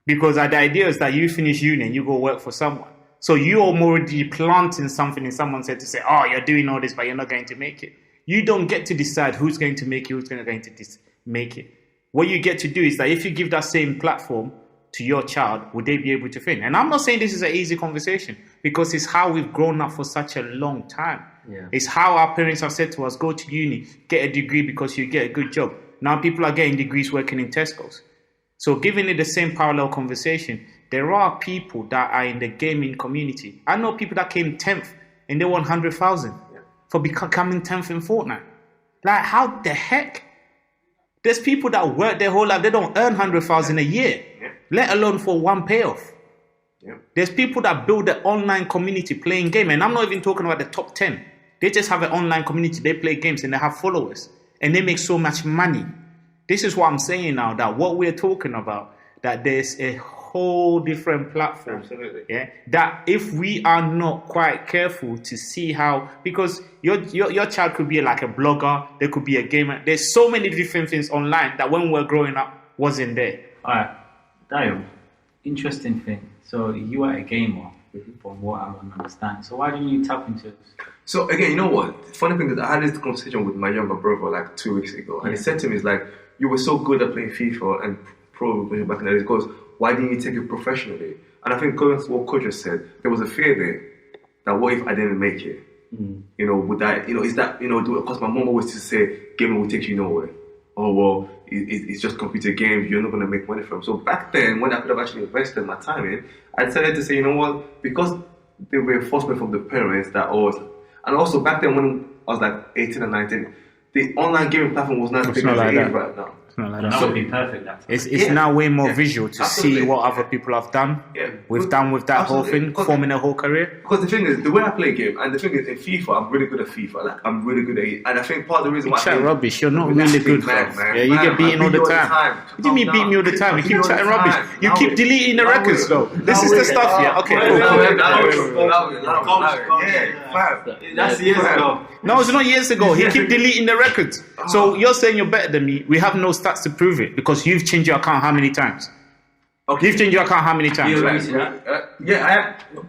Because the idea is that you finish uni and you go work for someone. So you're already planting something in someone's head to say, oh, you're doing all this, but you're not going to make it. You don't get to decide who's going to make it, who's going to make it. What you get to do is that if you give that same platform to your child, would they be able to think? And I'm not saying this is an easy conversation, because it's how we've grown up for such a long time. Yeah. It's how our parents have said to us, go to uni, get a degree because you get a good job. Now people are getting degrees working in Tesco's. So giving it the same parallel conversation, there are people that are in the gaming community. I know people that came 10th and they won 100,000 for becoming 10th in Fortnite. Like, how the heck? There's people that work their whole life, they don't earn 100,000 a year, let alone for one payoff. There's people that build an online community playing game, and I'm not even talking about the top 10. They just have an online community, they play games and they have followers, and they make so much money. This is what I'm saying now, that what we're talking about, that there's a whole different platform. Absolutely. Yeah, that if we are not quite careful to see how, because your child could be like a blogger, there could be a gamer. There's so many different things online that when we're growing up wasn't there. All right, Dio, interesting thing. So you are a gamer, from what I understand. So why didn't you tap into this? So again, you know what? The funny thing is, I had this conversation with my younger brother like 2 weeks ago, and he said to me, "It's like you were so good at playing FIFA and pro back in the days. Goes, why didn't you take it professionally?" And I think going to what Coach just said, there was a fear there that what if I didn't make it? You know, would that, you know, is that, you know, because my mom always used to say gaming will take you nowhere. Oh well, it's just computer games. You're not going to make money from. So back then, when I could have actually invested my time in, I decided to say, you know what, because there were enforcement from the parents that always, and also back then when I was like 18 and 19, the online gaming platform was not as big as it is right now. That would be perfect. It's now way more visual to see what other people have done. We've done with that whole thing, forming a whole career. Because the thing is, the way I play a game, and the thing is, in FIFA, I'm really good at FIFA. Like, I'm really good at it. And I think part of the reason why... You chat rubbish. You're not really good, man. Yeah, you get beaten all the time. What do you mean beat me all the time? You keep chatting rubbish. You keep deleting the records, though. This is the stuff, yeah? Okay, cool. That's years ago. No, it's not years ago. He keep deleting the records. So you're saying you're better than me. We have no stats to prove it because you've changed your account how many times? Okay. You've changed your account how many times?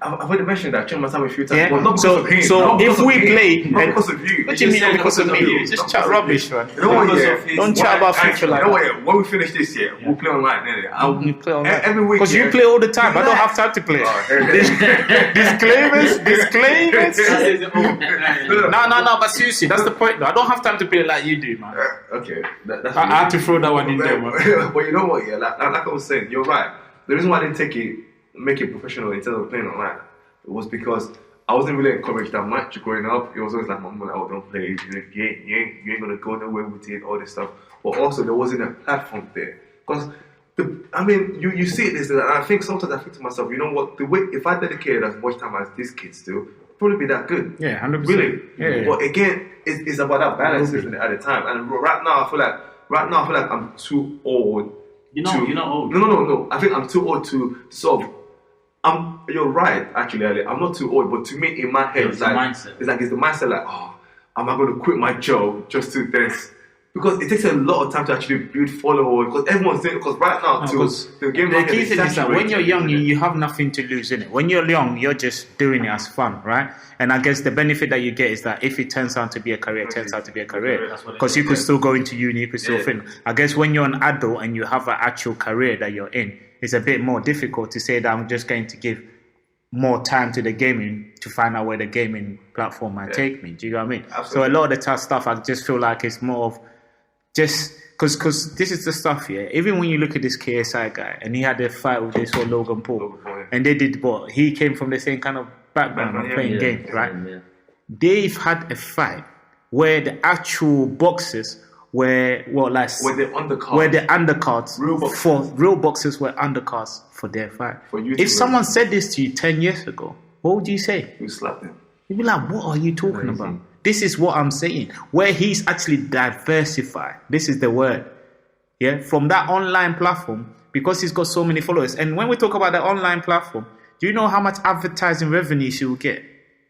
I've already mentioned that. I changed my time a few times. Yeah. Well, so if we play... Not because of you. What do you mean not because of me? Just chat rubbish, man. Don't chat about future like that. When we finish this year, we'll play online. You play online. Every week. Because you play all the time. I don't have time to play. Disclaimers. No, but seriously, that's the point though. I don't have time to play like you do, man. Okay. I had to throw that one in there, man. But you know what, yeah, like I was saying, you're right. The reason why I didn't make it professional instead of playing online, it was because I wasn't really encouraged that much growing up. It was always like, my mom, oh, don't play, you ain't gonna go nowhere with it, all this stuff. But also, there wasn't a platform there. Because I mean, you see this, and I think sometimes I think to myself, you know what? The way if I dedicated as much time as these kids do, it'd probably be that good. Yeah, 100%. Really. Yeah. But again, it's about that balance, isn't it? At the time, and right now I feel like I'm too old. You're not old. No. I think I'm too old to sort of. You're right, actually, Ali. I'm not too old, but to me, in my head, it's the mindset like, oh, am I going to quit my job just to this? Because it takes a lot of time to actually build followers. Because everyone's doing it. Because right now, the game the market key is thing is that when you're young, saturated. you have nothing to lose in it. When you're young, you're just doing it as fun, right? And I guess the benefit that you get is that if it turns out to be a career, it turns out to be a career. Because you could still go into uni, you could still fit. I guess when you're an adult and you have an actual career that you're in, it's a bit more difficult to say that I'm just going to give more time to the gaming to find out where the gaming platform might take me. Do you know what I mean? Absolutely. So a lot of the stuff, I just feel like it's more of just because this is the stuff here. Even when you look at this KSI guy and he had a fight with this whole Logan Paul, and they did what? He came from the same kind of background of playing games, right? Yeah. They've had a fight where the actual boxers were Where the undercards. where the undercards Real boxers. real boxers were undercards for their fight. For you to If someone win. said this to you 10 years ago, what would you say? You slap them. You'd be like, what are you talking Crazy. about? This is what I'm saying. Where he's actually diversified. This is the word. Yeah, from that online platform, because he's got so many followers. And when we talk about the online platform, do you know how much advertising revenue she will get?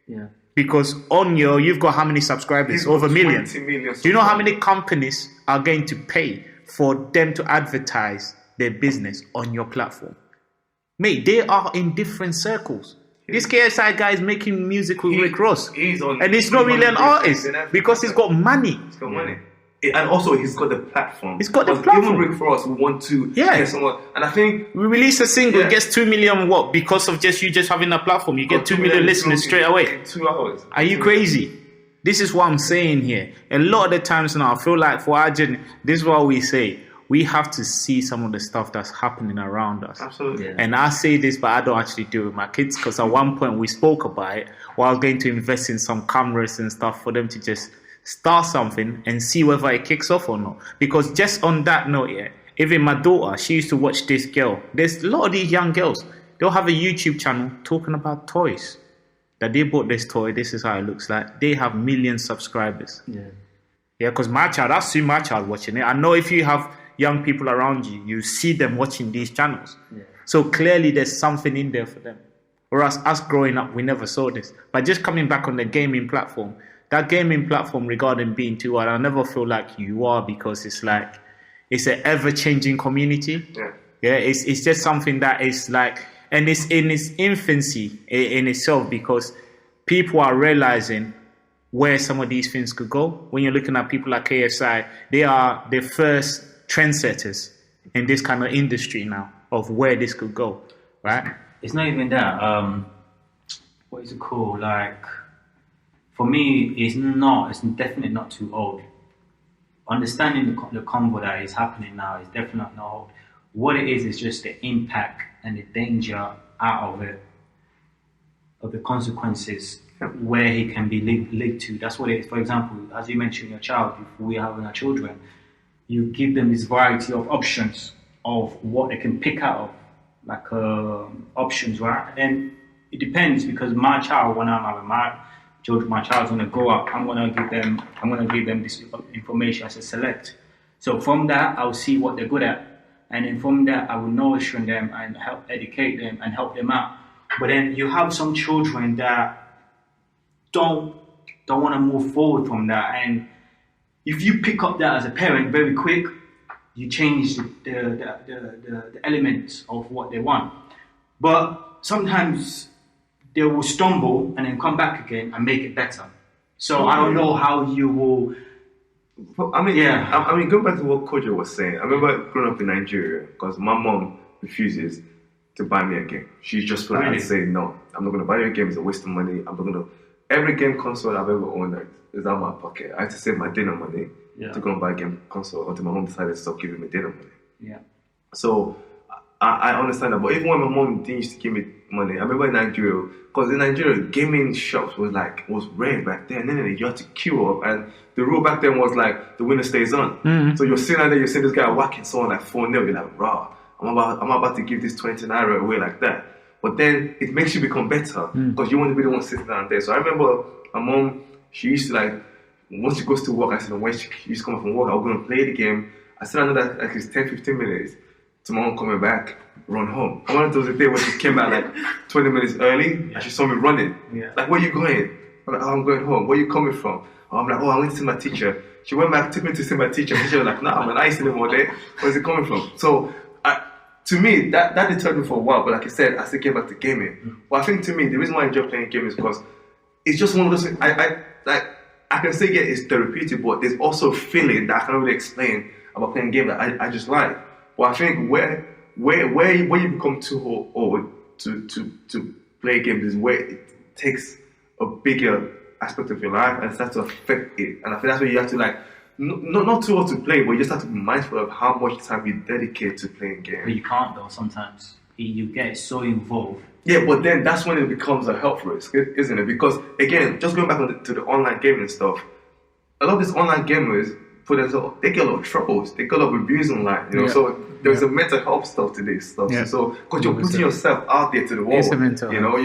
Yeah. Because on you've got how many subscribers? He's got Over 20 millions. million Do you know how many companies are going to pay for them to advertise their business on your platform? Mate, they are in different circles. This KSI guy is making music with Rick Ross. And he's not really an artist because he's got money. He's got money. And also, he's got the platform. He's got the Because platform. Even Rick Ross would want to Yeah. get someone. And I think We release a single, Yeah. it gets 2 million what? Because of just you just having a platform. You get 2 million listeners straight away. in 2 hours. Are you crazy? This is what I'm saying here. A lot of the times now, I feel like for our journey, this is what we say. We have to see some of the stuff that's happening around us. Absolutely. Yeah. And I say this, but I don't actually do it with my kids because at one point we spoke about it. Well, I was going to invest in some cameras and stuff for them to just start something and see whether it kicks off or not. Because just on that note, yeah, even my daughter, she used to watch this girl. There's a lot of these young girls. They'll have a YouTube channel talking about toys. That they bought this toy, this is how it looks like. They have million subscribers. Yeah. Yeah, because I've seen my child watching it. I know if you have young people around you, you see them watching these channels. Yeah. So clearly there's something in there for them. Whereas us growing up, we never saw this. But just coming back on the gaming platform, that gaming platform regarding being too old, I never feel like you are because it's like, it's an ever-changing community. Yeah, it's just something that is like, and it's in its infancy in itself because people are realizing where some of these things could go. When you're looking at people like KSI, they are the first trendsetters in this kind of industry now of where this could go, right? It's not even that. What is it called? Like, for me, it's definitely not too old. Understanding the convo that is happening now is definitely not old. What it is just the impact and the danger out of it, of the consequences where he can be linked to. That's what it is. For example, as you mentioned, your child, if we have our children, you give them this variety of options of what they can pick out of, like options, right? And then it depends because my child, when I'm having my child's gonna grow up, I'm gonna give them this information as a select. So from that, I'll see what they're good at, and then from that, I will nourish them and help educate them and help them out. But then you have some children that don't want to move forward from that, and if you pick up that as a parent very quick, you change the elements of what they want. But sometimes they will stumble and then come back again and make it better. So I don't know how you will. I mean, going back to what Kojo was saying, I remember growing up in Nigeria because my mom refuses to buy me a game. She's just flat out say, no, I'm not going to buy you a game. It's a waste of money. I'm not going to. Every game console I've ever owned is out of my pocket. I had to save my dinner money to go and buy a game console until my mom decided to stop giving me dinner money. Yeah. So I understand that, but even when my mom didn't used to give me money, I remember in Nigeria, because in Nigeria, gaming shops was rare back then. And you had to queue up, and the rule back then was like the winner stays on. So you're sitting out there, you're seeing this guy whacking someone like 4-0, you're like, rah. I'm about to give this 20 naira away like that. But then it makes you become better because you want to be the one sitting down there. So I remember my mom, she used to like, once she goes to work, I said, when she used to come from work, I was going to play the game. I said, I know that like it's 10, 15 minutes to my mom coming back, run home. I wanted to the day when she came back like 20 minutes early and she saw me running. Yeah. Like, where you going? I'm like, oh, I'm going home. Where you coming from? Oh, I'm like, oh, I went to see my teacher. She went back, took me to see my teacher. And she was like, nah, man, I ain't seen him all day. Where's it coming from? So, to me, that deterred me for a while. But like I said, I still came back to gaming. But I think to me, the reason why I enjoy playing games is because it's just one of those things. I can say, yeah, it's therapeutic, but there's also a feeling that I can't really explain about playing games that I just like. But I think where you become too old to play games is where it takes a bigger aspect of your life and starts to affect it. And I think that's where you have to like, not too old to play, but you just have to be mindful of how much time you dedicate to playing games. But you can't though, sometimes. You get so involved. Yeah, but then that's when it becomes a health risk, isn't it? Because again, just going back to the online gaming stuff, a lot of these online gamers, they get a lot of troubles, they get a lot of abuse online, you know. So there's a mental health stuff to this stuff. Yeah. So because you're putting yourself out there to the world, It's a mental you know.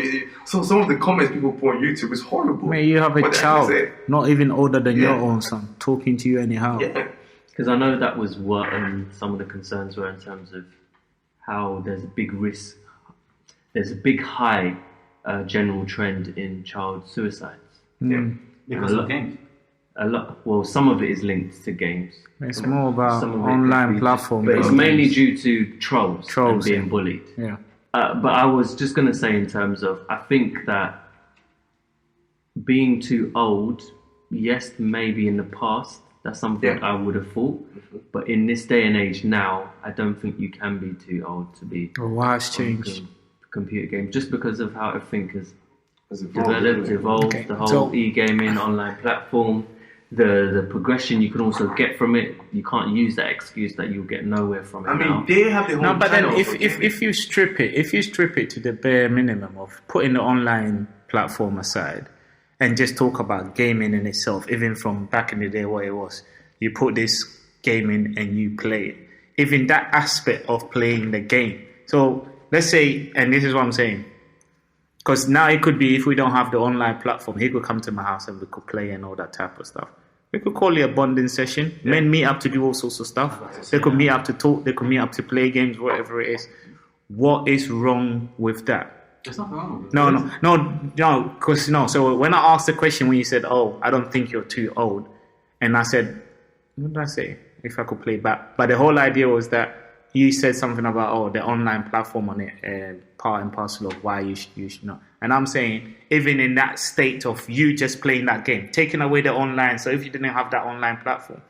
So some of the comments people put on YouTube is horrible. Mate, you have a But child, that's it. not even older than your Yeah. own son, talking to you anyhow. Yeah. Because I know that was what some of the concerns were in terms of how there's a big risk, there's a big high general trend in child suicides. Yeah. Because of games. Well, some of it is linked to games. It's more about Some of it could online be- platform. But it's games. mainly due to trolls and being yeah. bullied. Yeah. But I was just going to say in terms of, I think that being too old, yes, maybe in the past, that's something I would have thought. But in this day and age now, I don't think you can be too old to be Well, why has on changed? computer games, just because of how everything has It's developed, evolved, Okay. the whole So- e-gaming online platform, the progression you can also get from it. You can't use that excuse that you'll get nowhere from it I mean, now. they have their own No, but then channel if for if gaming. if you strip it to the bare minimum of putting the online platform aside and just talk about gaming in itself, even from back in the day what it was, you put this game in and you play it. Even that aspect of playing the game. So let's say, and this is what I'm saying, because now it could be if we don't have the online platform, he could come to my house and we could play and all that type of stuff. We could call it a bonding session. Men meet up to do all sorts of stuff. They could meet up to talk. They could meet up to play games, whatever it is. What is wrong with that? There's nothing wrong with it. No. Because So when I asked the question, when you said, "Oh, I don't think you're too old," and I said, "What did I say? If I could play back." But the whole idea was that you said something about the online platform on it, part and parcel of why you should know. And I'm saying, even in that state of you just playing that game, taking away the online. So if you didn't have that online platform,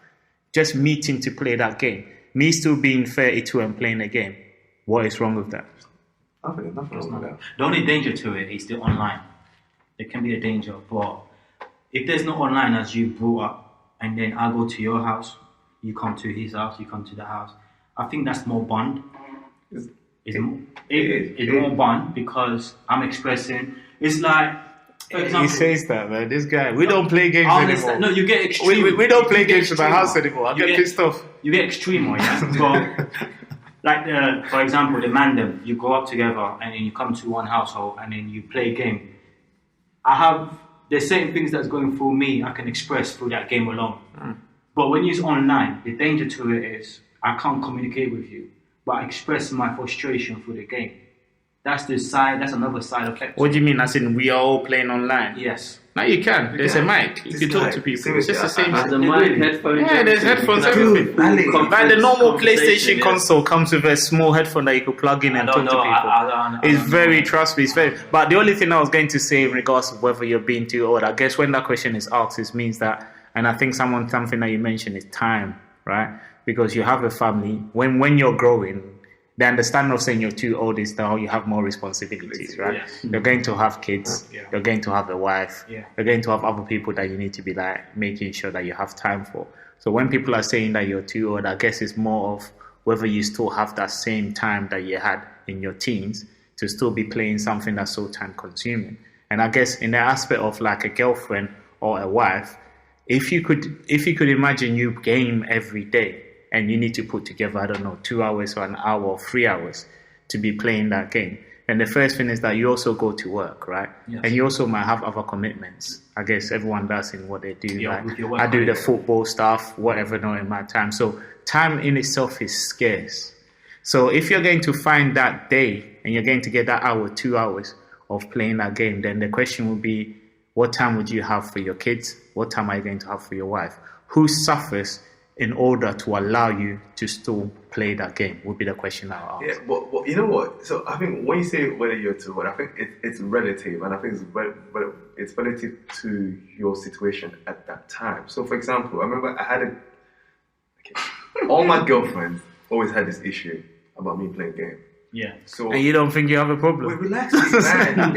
just meeting to play that game, me still being 32 and playing a game, what is wrong with that? Nothing wrong with that. The only danger to it is the online. There can be a danger, but if there's no online as you brought up, and then I go to your house, you come to his house, you come to the house, I think that's more bond. It's more bond because I'm expressing. It's like, for example, He says that, man. This guy, we don't play games I anymore. understand. No, you get extreme. We don't play You get games in my extreme. house anymore. I get pissed off. You get extreme, yeah. But like, for example, the mandem, you go up together and then you come to one household and then you play a game. There's certain things that's going through me I can express through that game alone. But when you're online, the danger to it is I can't communicate with you, but I express my frustration through the game. That's another side effect. What do you mean? As in, we are all playing online? Yes. No, you can. There's a mic. You can talk to people. It's just the same. There's a mic, headphones. Yeah, there's headphones, everything. Like the normal PlayStation console comes with a small headphone that you could plug in and talk to people. It's very, trust me, it's very. But the only thing I was going to say in regards to whether you're being too old, I guess when that question is asked, it means that, and I think something that you mentioned is time, right? Because you have a family. When you're growing, the understanding of saying you're too old is that you have more responsibilities, right? Yes. You're going to have kids. Yeah. You're going to have a wife. Yeah. You're going to have other people that you need to be like making sure that you have time for. So when people are saying that you're too old, I guess it's more of whether you still have that same time that you had in your teens to still be playing something that's so time consuming. And I guess in the aspect of like a girlfriend or a wife, if you could imagine you game every day, and you need to put together, I don't know, 2 hours or an hour or 3 hours to be playing that game. And the first thing is that you also go to work, right? Yes. And you also might have other commitments. I guess everyone does in what they do. Yeah, with your work, I do the football stuff, whatever, not in my time. So time in itself is scarce. So if you're going to find that day and you're going to get that hour, 2 hours of playing that game, then the question would be, what time would you have for your kids? What time are you going to have for your wife? Who suffers in order to allow you to still play that game would be the question I'll ask. Yeah, but you know what? So I think when you say whether you're too old, I think it's relative, and I think it's relative to your situation at that time. So for example, I remember I had all my girlfriends always had this issue about me playing game. Yeah. So And you don't think you have a wait, problem? relax, man.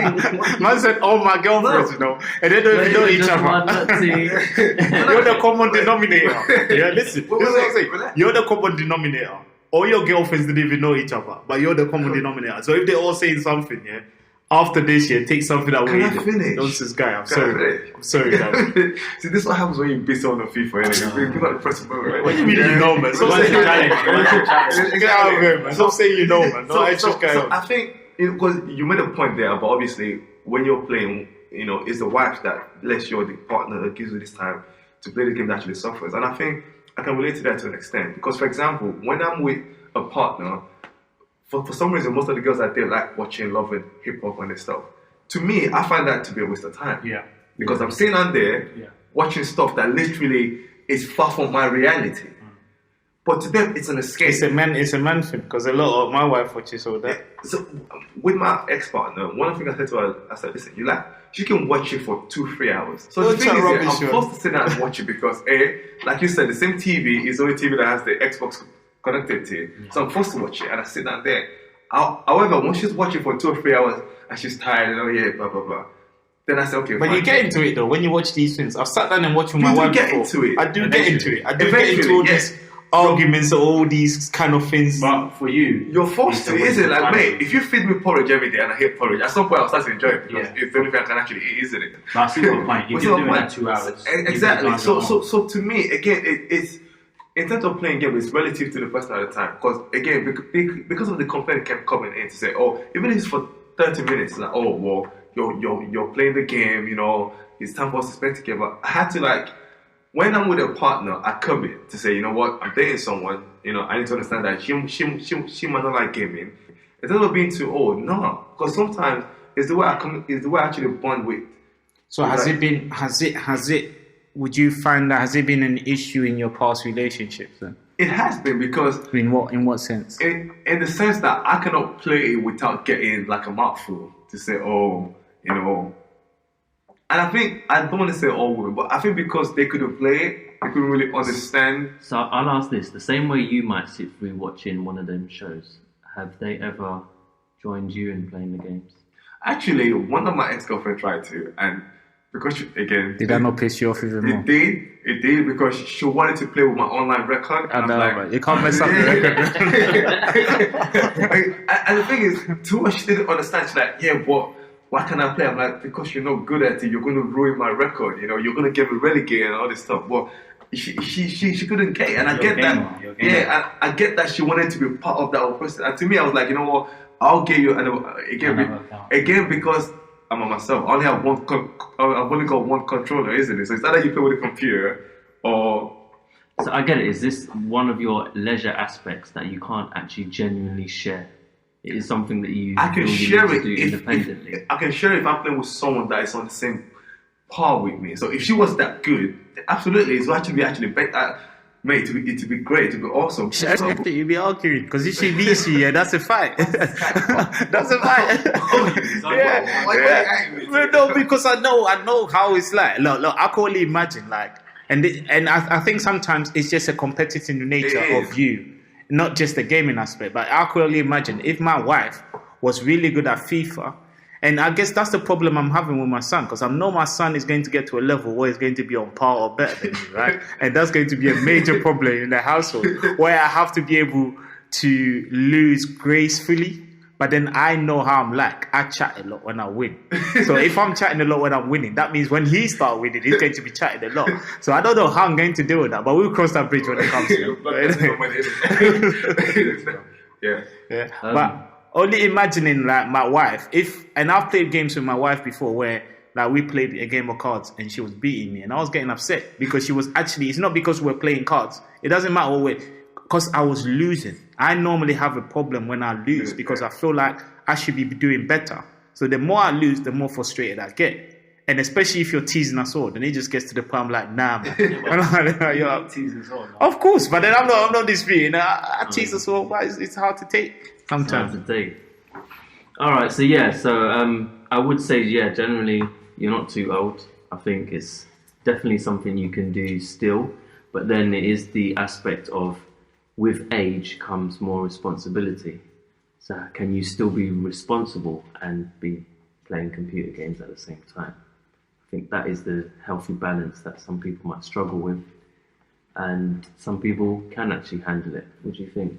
Man said, "Oh, my girlfriends, and they don't even know each other." You're the common denominator. Yeah, listen. This is what I'm saying. Relax. You're the common denominator. All your girlfriends didn't even know each other, but you're the common denominator. So if they're all saying something, yeah, after this year, take something away. Can I finish? Nonsense guy. I'm Can I sorry. finish? I'm sorry, guys. See, this is what happens when you base on the FIFA. You got the press moment. What do you mean you know, man? Stop What's saying the challenge? Get out of here, man. Stop saying you know, man. No, it's just So I think because you made a point there, but obviously when you're playing, it's the wife that lets you, the partner that gives you this time to play the game that actually suffers. And I think I can relate to that to an extent because, for example, when I'm with a partner, for some reason, most of the girls I date like watching, loving hip hop and this stuff. To me, I find that to be a waste of time. Yeah. Because I'm sitting on there watching stuff that literally is far from my reality. But to them, it's an escape. It's a man thing because a lot of my wife watches all that. So with my ex-partner, one of the things I said to her, I said, listen, she can watch it for 2-3 hours. So Don't the thing chat is, rubbish, I'm forced to sit down and watch it because, like you said, the same TV is the only TV that has the Xbox connected to it. So I'm forced to watch it and I sit down there. However, once she's watching for 2 or 3 hours and she's tired and blah, blah, blah. Then I say, okay, But fine. you get into it though, when you watch these things. I've sat down and watched with my You do wife get before. into it. I do get into it. I do get Eventually, into all yes. these arguments or all these kind of things. But for you, You're forced to, it's a isn't it? waste of Like, time. mate, if you feed me porridge every day and I hate porridge, at some point I'll start to enjoy it because Yeah. it's the only thing I can actually eat, isn't it? But I see your point. If What's you're your doing point? that 2 hours, Exactly. you can't go on. So to me, again, it's in terms of playing game, it's relative to the person at the time. Because again, because of the complaint kept coming in to say, oh, even if it's for 30 minutes, it's like, oh, well, you're playing the game, it's time for us to spend together. I had to when I'm with a partner, I commit to say, you know what, I'm dating someone, I need to understand that she might not like gaming. Instead of being too old, no, because sometimes it's the way I actually bond with. So would you find that, has it been an issue in your past relationships then? It has been because In what sense? in the sense that I cannot play it without getting like a mouthful to say, oh, and I think, I don't want to say all women, but I think because they couldn't play it, they couldn't really understand. So I'll ask this: the same way you might sit through watching one of them shows, have they ever joined you in playing the games? Actually, one of my ex-girlfriends tried to, and because again, Did that not piss you off even more? It did because she wanted to play with my online record. I And know, I'm like, but you can't mess up the record. and the thing is, too much she didn't understand. She's like, yeah, but why can't I play? I'm like, because you're not good at it, you're going to ruin my record. You're going to get me relegated and all this stuff. But she couldn't get it, and I You're get a gamer, that. you're a gamer. Yeah, I get that she wanted to be part of that whole process. And to me, I was like, you know what? I'll get you. And again, because I'm on myself. I only have I've only got one controller, isn't it? So it's either you play with a computer or. So I get it. Is this one of your leisure aspects that you can't actually genuinely share? It is something that you I can feel you share need it to do independently. if I can share it if I'm playing with someone that is on the same par with me. So if she was that good, absolutely, it's actually better. Mate, it'd be great, it'd be awesome. You'd be arguing because if she beats you, that's a fight. That's a fight. No, because I know how it's like. Look, I can only imagine and I think sometimes it's just a competitive nature of you, not just the gaming aspect. But I can only imagine if my wife was really good at FIFA. And I guess that's the problem I'm having with my son, because I know my son is going to get to a level where he's going to be on par or better than me, right? And that's going to be a major problem in the household, where I have to be able to lose gracefully, But then I know how I'm like. I chat a lot when I win. So if I'm chatting a lot when I'm winning, that means when he starts winning, he's going to be chatting a lot. So I don't know how I'm going to deal with that, but we'll cross that bridge when it comes to it. Yeah. But only imagining like my wife, and I've played games with my wife before where like we played a game of cards and she was beating me and I was getting upset because she was actually, it's not because we're playing cards. It doesn't matter what we're, because I was losing. I normally have a problem when I lose because I feel like I should be doing better. So the more I lose, the more frustrated I get. And especially if you're teasing us all, then it just gets to the point I'm like, nah, man. You're teasing us all. Man. Of course, but then I'm not disputing. I tease us all, but it's hard to take sometimes. It's hard to take. All right, so I would say, generally, you're not too old. I think it's definitely something you can do still. But then it is the aspect of, with age comes more responsibility. So can you still be responsible and be playing computer games at the same time? I think that is the healthy balance that some people might struggle with. And some people can actually handle it. What do you think?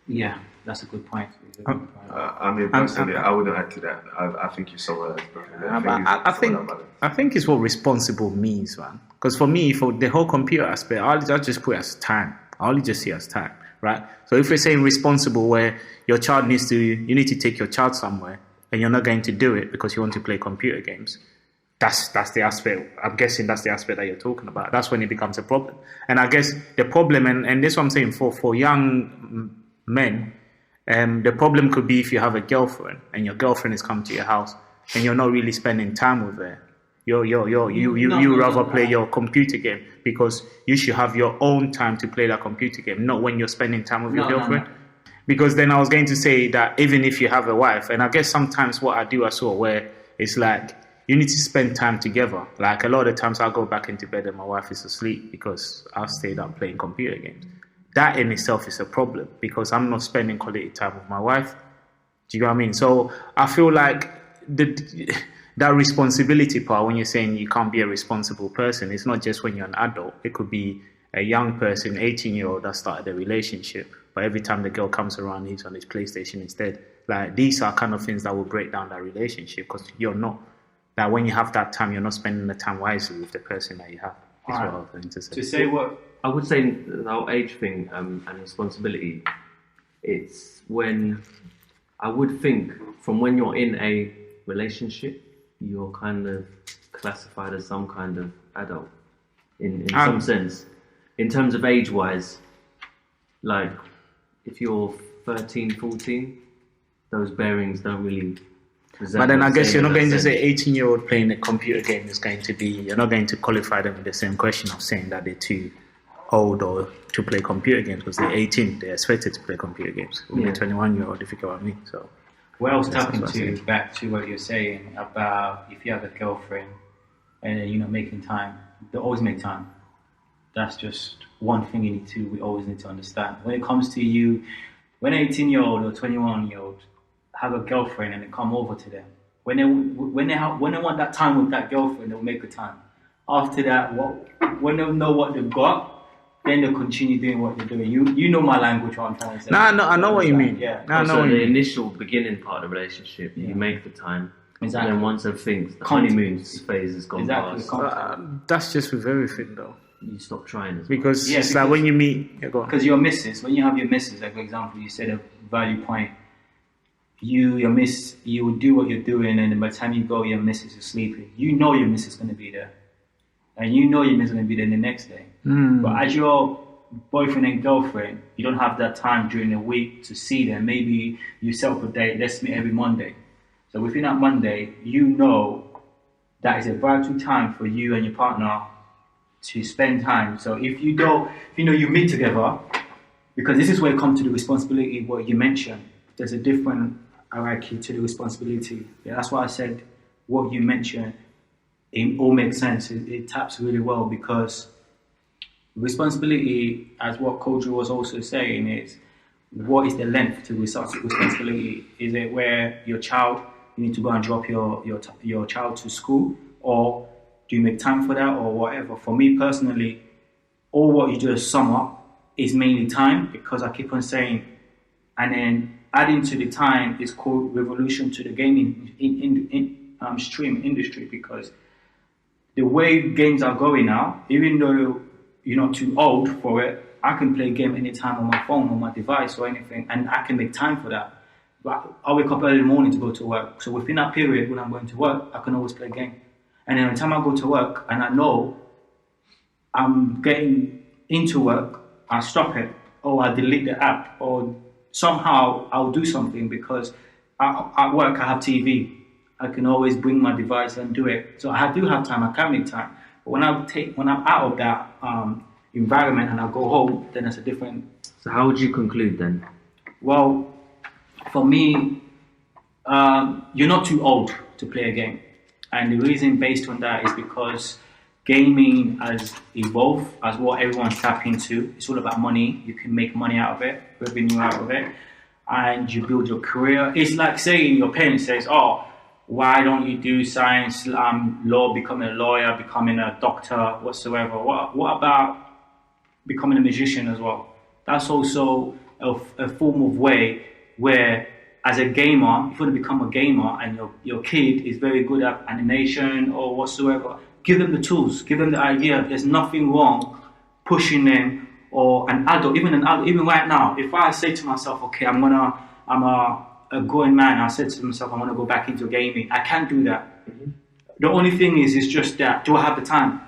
Yeah, that's a good point. I mean, personally, I wouldn't add to that. I think you're somewhere else. I think it's what responsible means, man. Because for me, for the whole computer aspect, I'll just put it as time. I only just see it as time, right? So if we're saying responsible, where your child you need to take your child somewhere, and you're not going to do it because you want to play computer games, that's the aspect. I'm guessing that's the aspect that you're talking about. That's when it becomes a problem. And I guess the problem, and this is what I'm saying, for young men, the problem could be if you have a girlfriend and your girlfriend is coming to your house and you're not really spending time with her. You rather play your computer game because you should have your own time to play that computer game, not when you're spending time with your girlfriend. No. Because then I was going to say that even if you have a wife, and I guess sometimes what I do as well, where it's like you need to spend time together. Like a lot of times I'll go back into bed and my wife is asleep because I've stayed up playing computer games. That in itself is a problem because I'm not spending quality time with my wife. Do you know what I mean? So I feel like that responsibility part, when you're saying you can't be a responsible person, it's not just when you're an adult. It could be a young person, 18-year-old that started a relationship, but every time the girl comes around, he's on his PlayStation instead. Like, these are kind of things that will break down that relationship because you're not, that when you have that time, you're not spending the time wisely with the person that you have. That's what I was going to say. To say what? I would say the whole age thing and responsibility, it's when, I would think, from when you're in a relationship, you're kind of classified as some kind of adult in some sense. In terms of age-wise, like if you're 13, 14, those bearings don't really resemble. But then I guess you're not going to say 18-year-old playing a computer game is going to be, you're not going to qualify them with the same question of saying that they're too old or to play computer games because they're 18, they're expected to play computer games. When you're 21-year-old, if you get what I mean. So. Well, I was talking to back to what you're saying about if you have a girlfriend and you're not making time, they always make time. That's just one thing we always need to understand. When it comes to you, when an 18-year-old or 21-year-old have a girlfriend and they come over to them, when they want that time with that girlfriend, they'll make the time. After that, when they know what they've got, then they'll continue doing what they're doing. You know my language, what I'm trying to say. I know what you mean. Yeah. The initial beginning part of the relationship, you make the time. Exactly. And then once everything, the honeymoon phase has gone past. That's just with everything, though. You stop trying as well. Because it's like when you meet... Because your missus, when you have your missus, like for example, you said a value point, your miss, you will do what you're doing, and by the time you go, your missus is sleeping. You know your missus is going to be there. And you know your missus is going to be there the next day. But as your boyfriend and girlfriend, you don't have that time during the week to see them. Maybe you set up a date, let's meet every Monday. So within that Monday, you know that is a vital time for you and your partner to spend time. So if you meet together, because this is where it comes to the responsibility, what you mentioned, there's a different hierarchy to the responsibility. Yeah, that's why I said what you mentioned, it all makes sense. It taps really well because responsibility, as what Coach was also saying, is what is the length to responsibility? Is it where your child, you need to go and drop your child to school, or do you make time for that, or whatever? For me personally, all what you just sum up is mainly time, because I keep on saying, and then adding to the time is called revolution to the gaming stream industry, because the way games are going now, even though you're not too old for it, I can play a game anytime on my phone, on my device or anything, and I can make time for that. But I wake up early in the morning to go to work. So within that period when I'm going to work, I can always play a game. And then by the time I go to work and I know I'm getting into work, I stop it, or I delete the app, or somehow I'll do something, because at work I have TV. I can always bring my device and do it. So I do have time, I can make time. But when I'm out of that environment and I go home, then it's a different. So how would you conclude then? Well, for me, you're not too old to play a game. And the reason based on that is because gaming has evolved as what everyone's tapped into. It's all about money. You can make money out of it, revenue out of it, and you build your career. It's like saying your parents says, oh, why don't you do science, law, becoming a lawyer, becoming a doctor, whatsoever? What about becoming a musician as well? That's also a form of way where, as a gamer, if you want to become a gamer and your kid is very good at animation or whatsoever, give them the tools, give them the idea. There's nothing wrong pushing them, or an adult, even right now, if I say to myself, okay, I'm a growing man, I said to myself, I want to go back into gaming. I can't do that. Mm-hmm. The only thing is just that, do I have the time?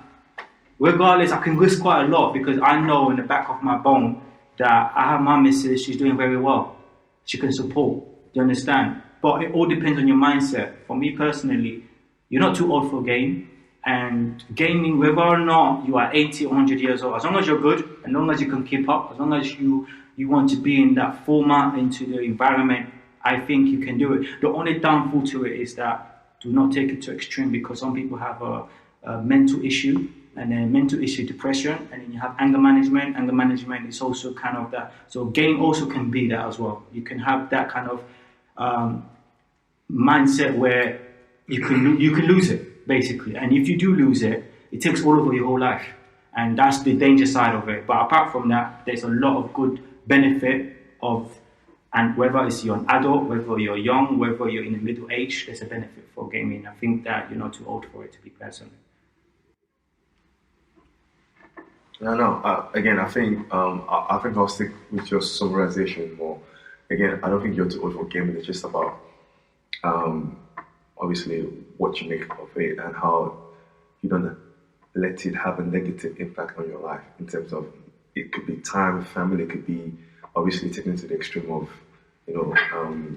Regardless, I can risk quite a lot, because I know in the back of my bone that I have my missus, she's doing very well. She can support, do you understand? But it all depends on your mindset. For me personally, you're not too old for a game, and gaming, whether or not you are 80 or 100 years old, as long as you're good, as long as you can keep up, as long as you want to be in that format, into the environment, I think you can do it. The only downfall to it is that do not take it to extreme, because some people have a mental issue, and then mental issue, depression, and then you have anger management. Anger management is also kind of that. So game also can be that as well. You can have that kind of mindset where you can lose it, basically. And if you do lose it, it takes all over your whole life. And that's the danger side of it. But apart from that, there's a lot of good benefit of. And whether it's you're an adult, whether you're young, whether you're in the middle age, there's a benefit for gaming. I think that you're not too old for it, to be present. No. Again, I think I'll stick with your summarization more. Again, I don't think you're too old for gaming. It's just about obviously what you make of it and how you don't let it have a negative impact on your life, in terms of, it could be time with family, it could be obviously taken to the extreme of,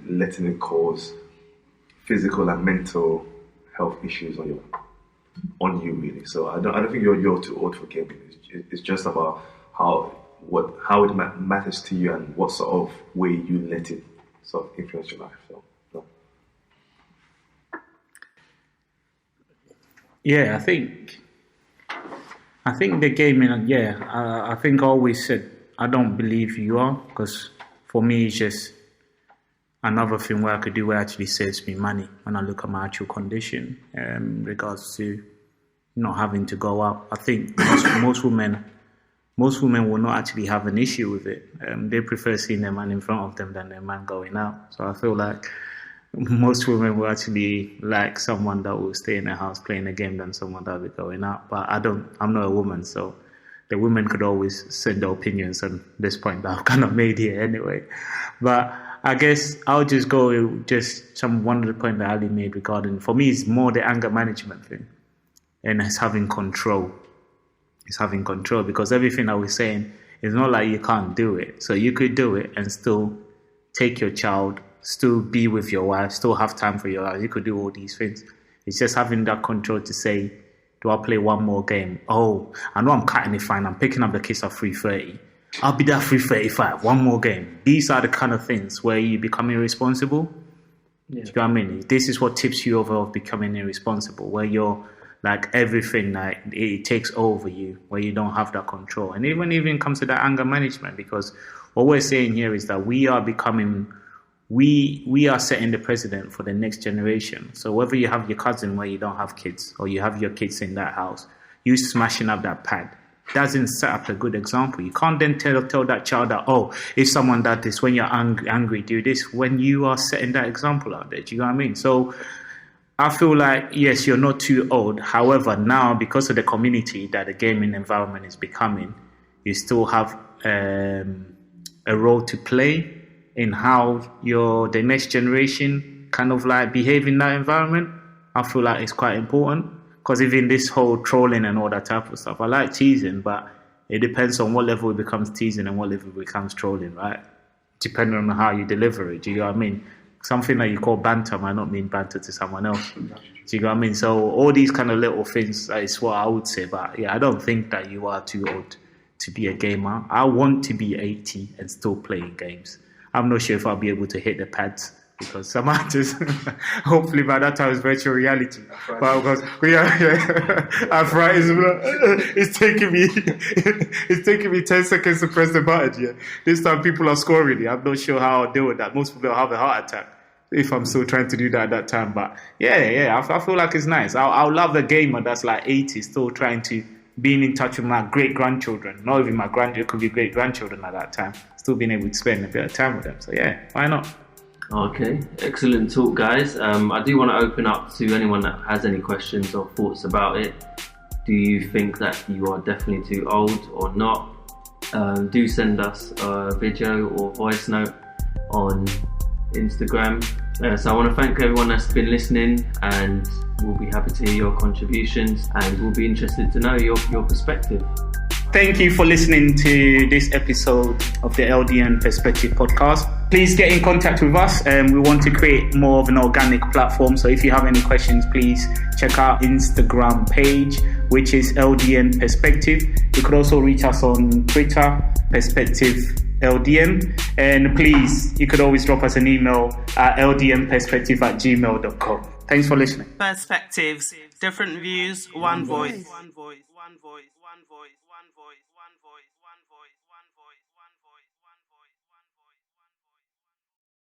letting it cause physical and mental health issues on you really. So I don't think you're too old for gaming. It's just about how it matters to you and what sort of way you let it sort of influence your life. So no. Yeah, I think the gaming. Yeah, I think I always said, I don't believe you are, because for me it's just another thing where I could do where actually saves me money when I look at my actual condition, in regards to not having to go out. I think most women will not actually have an issue with it. They prefer seeing their man in front of them than their man going out. So I feel like most women will actually like someone that will stay in their house playing a game than someone that will be going out. But I'm not a woman, so the women could always send their opinions on this point that I've kind of made here anyway. But I guess I'll just go with just one of the points that Ali made regarding, for me, it's more the anger management thing. And it's having control. It's having control, because everything that we're saying is not like you can't do it. So you could do it and still take your child, still be with your wife, still have time for your wife. You could do all these things. It's just having that control to say, do I play one more game? Oh, I know I'm cutting it fine. I'm picking up the kids at 3:30. I'll be there at 3:35. One more game. These are the kind of things where you become irresponsible. Yeah. Do you know what I mean? This is what tips you over of becoming irresponsible, where you're like everything, like it takes over you, where you don't have that control. And even comes to that anger management, because what we're saying here is that we are becoming, we are setting the precedent for the next generation. So whether you have your cousin where you don't have kids, or you have your kids in that house, you smashing up that pad, doesn't set up a good example. You can't then tell that child that, oh, if someone does this, when you're angry, do this, when you are setting that example out there. Do you know what I mean? So I feel like, yes, you're not too old. However, now, because of the community that the gaming environment is becoming, you still have a role to play in how the next generation kind of like behave in that environment. I feel like it's quite important, because even this whole trolling and all that type of stuff, I like teasing, but it depends on what level it becomes teasing and what level it becomes trolling, right? Depending on how you deliver it. Do you know what I mean? Something that you call banter might not mean banter to someone else. Do you know what I mean? So all these kind of little things is what I would say. But yeah, I don't think that you are too old to be a gamer. I want to be 80 and still playing games. I'm not sure if I'll be able to hit the pads, because some artists, hopefully by that time, it's virtual reality. But because arthritis, it's taking me 10 seconds to press the button. Yeah, this time people are scoring it. I'm not sure how I'll deal with that. Most people will have a heart attack if I'm still trying to do that at that time. But yeah, I feel like it's nice. I'll love a gamer that's like 80, still trying to being in touch with my great-grandchildren. Not even my grandchildren, it could be great-grandchildren at that time. Still being able to spend a bit of time with them. So yeah, why not? Okay, excellent talk, guys. I do want to open up to anyone that has any questions or thoughts about it. Do you think that you are definitely too old or not? Do send us a video or voice note on Instagram. So I want to thank everyone that's been listening, and we'll be happy to hear your contributions, and we'll be interested to know your perspective. Thank you for listening to this episode of the LDN Perspective podcast. Please get in contact with us. We want to create more of an organic platform. So if you have any questions, please check our Instagram page, which is LDN Perspective. You could also reach us on Twitter, Perspective LDN. And please, you could always drop us an email at ldnperspective@gmail.com. Thanks for listening. Perspectives, different views, one voice.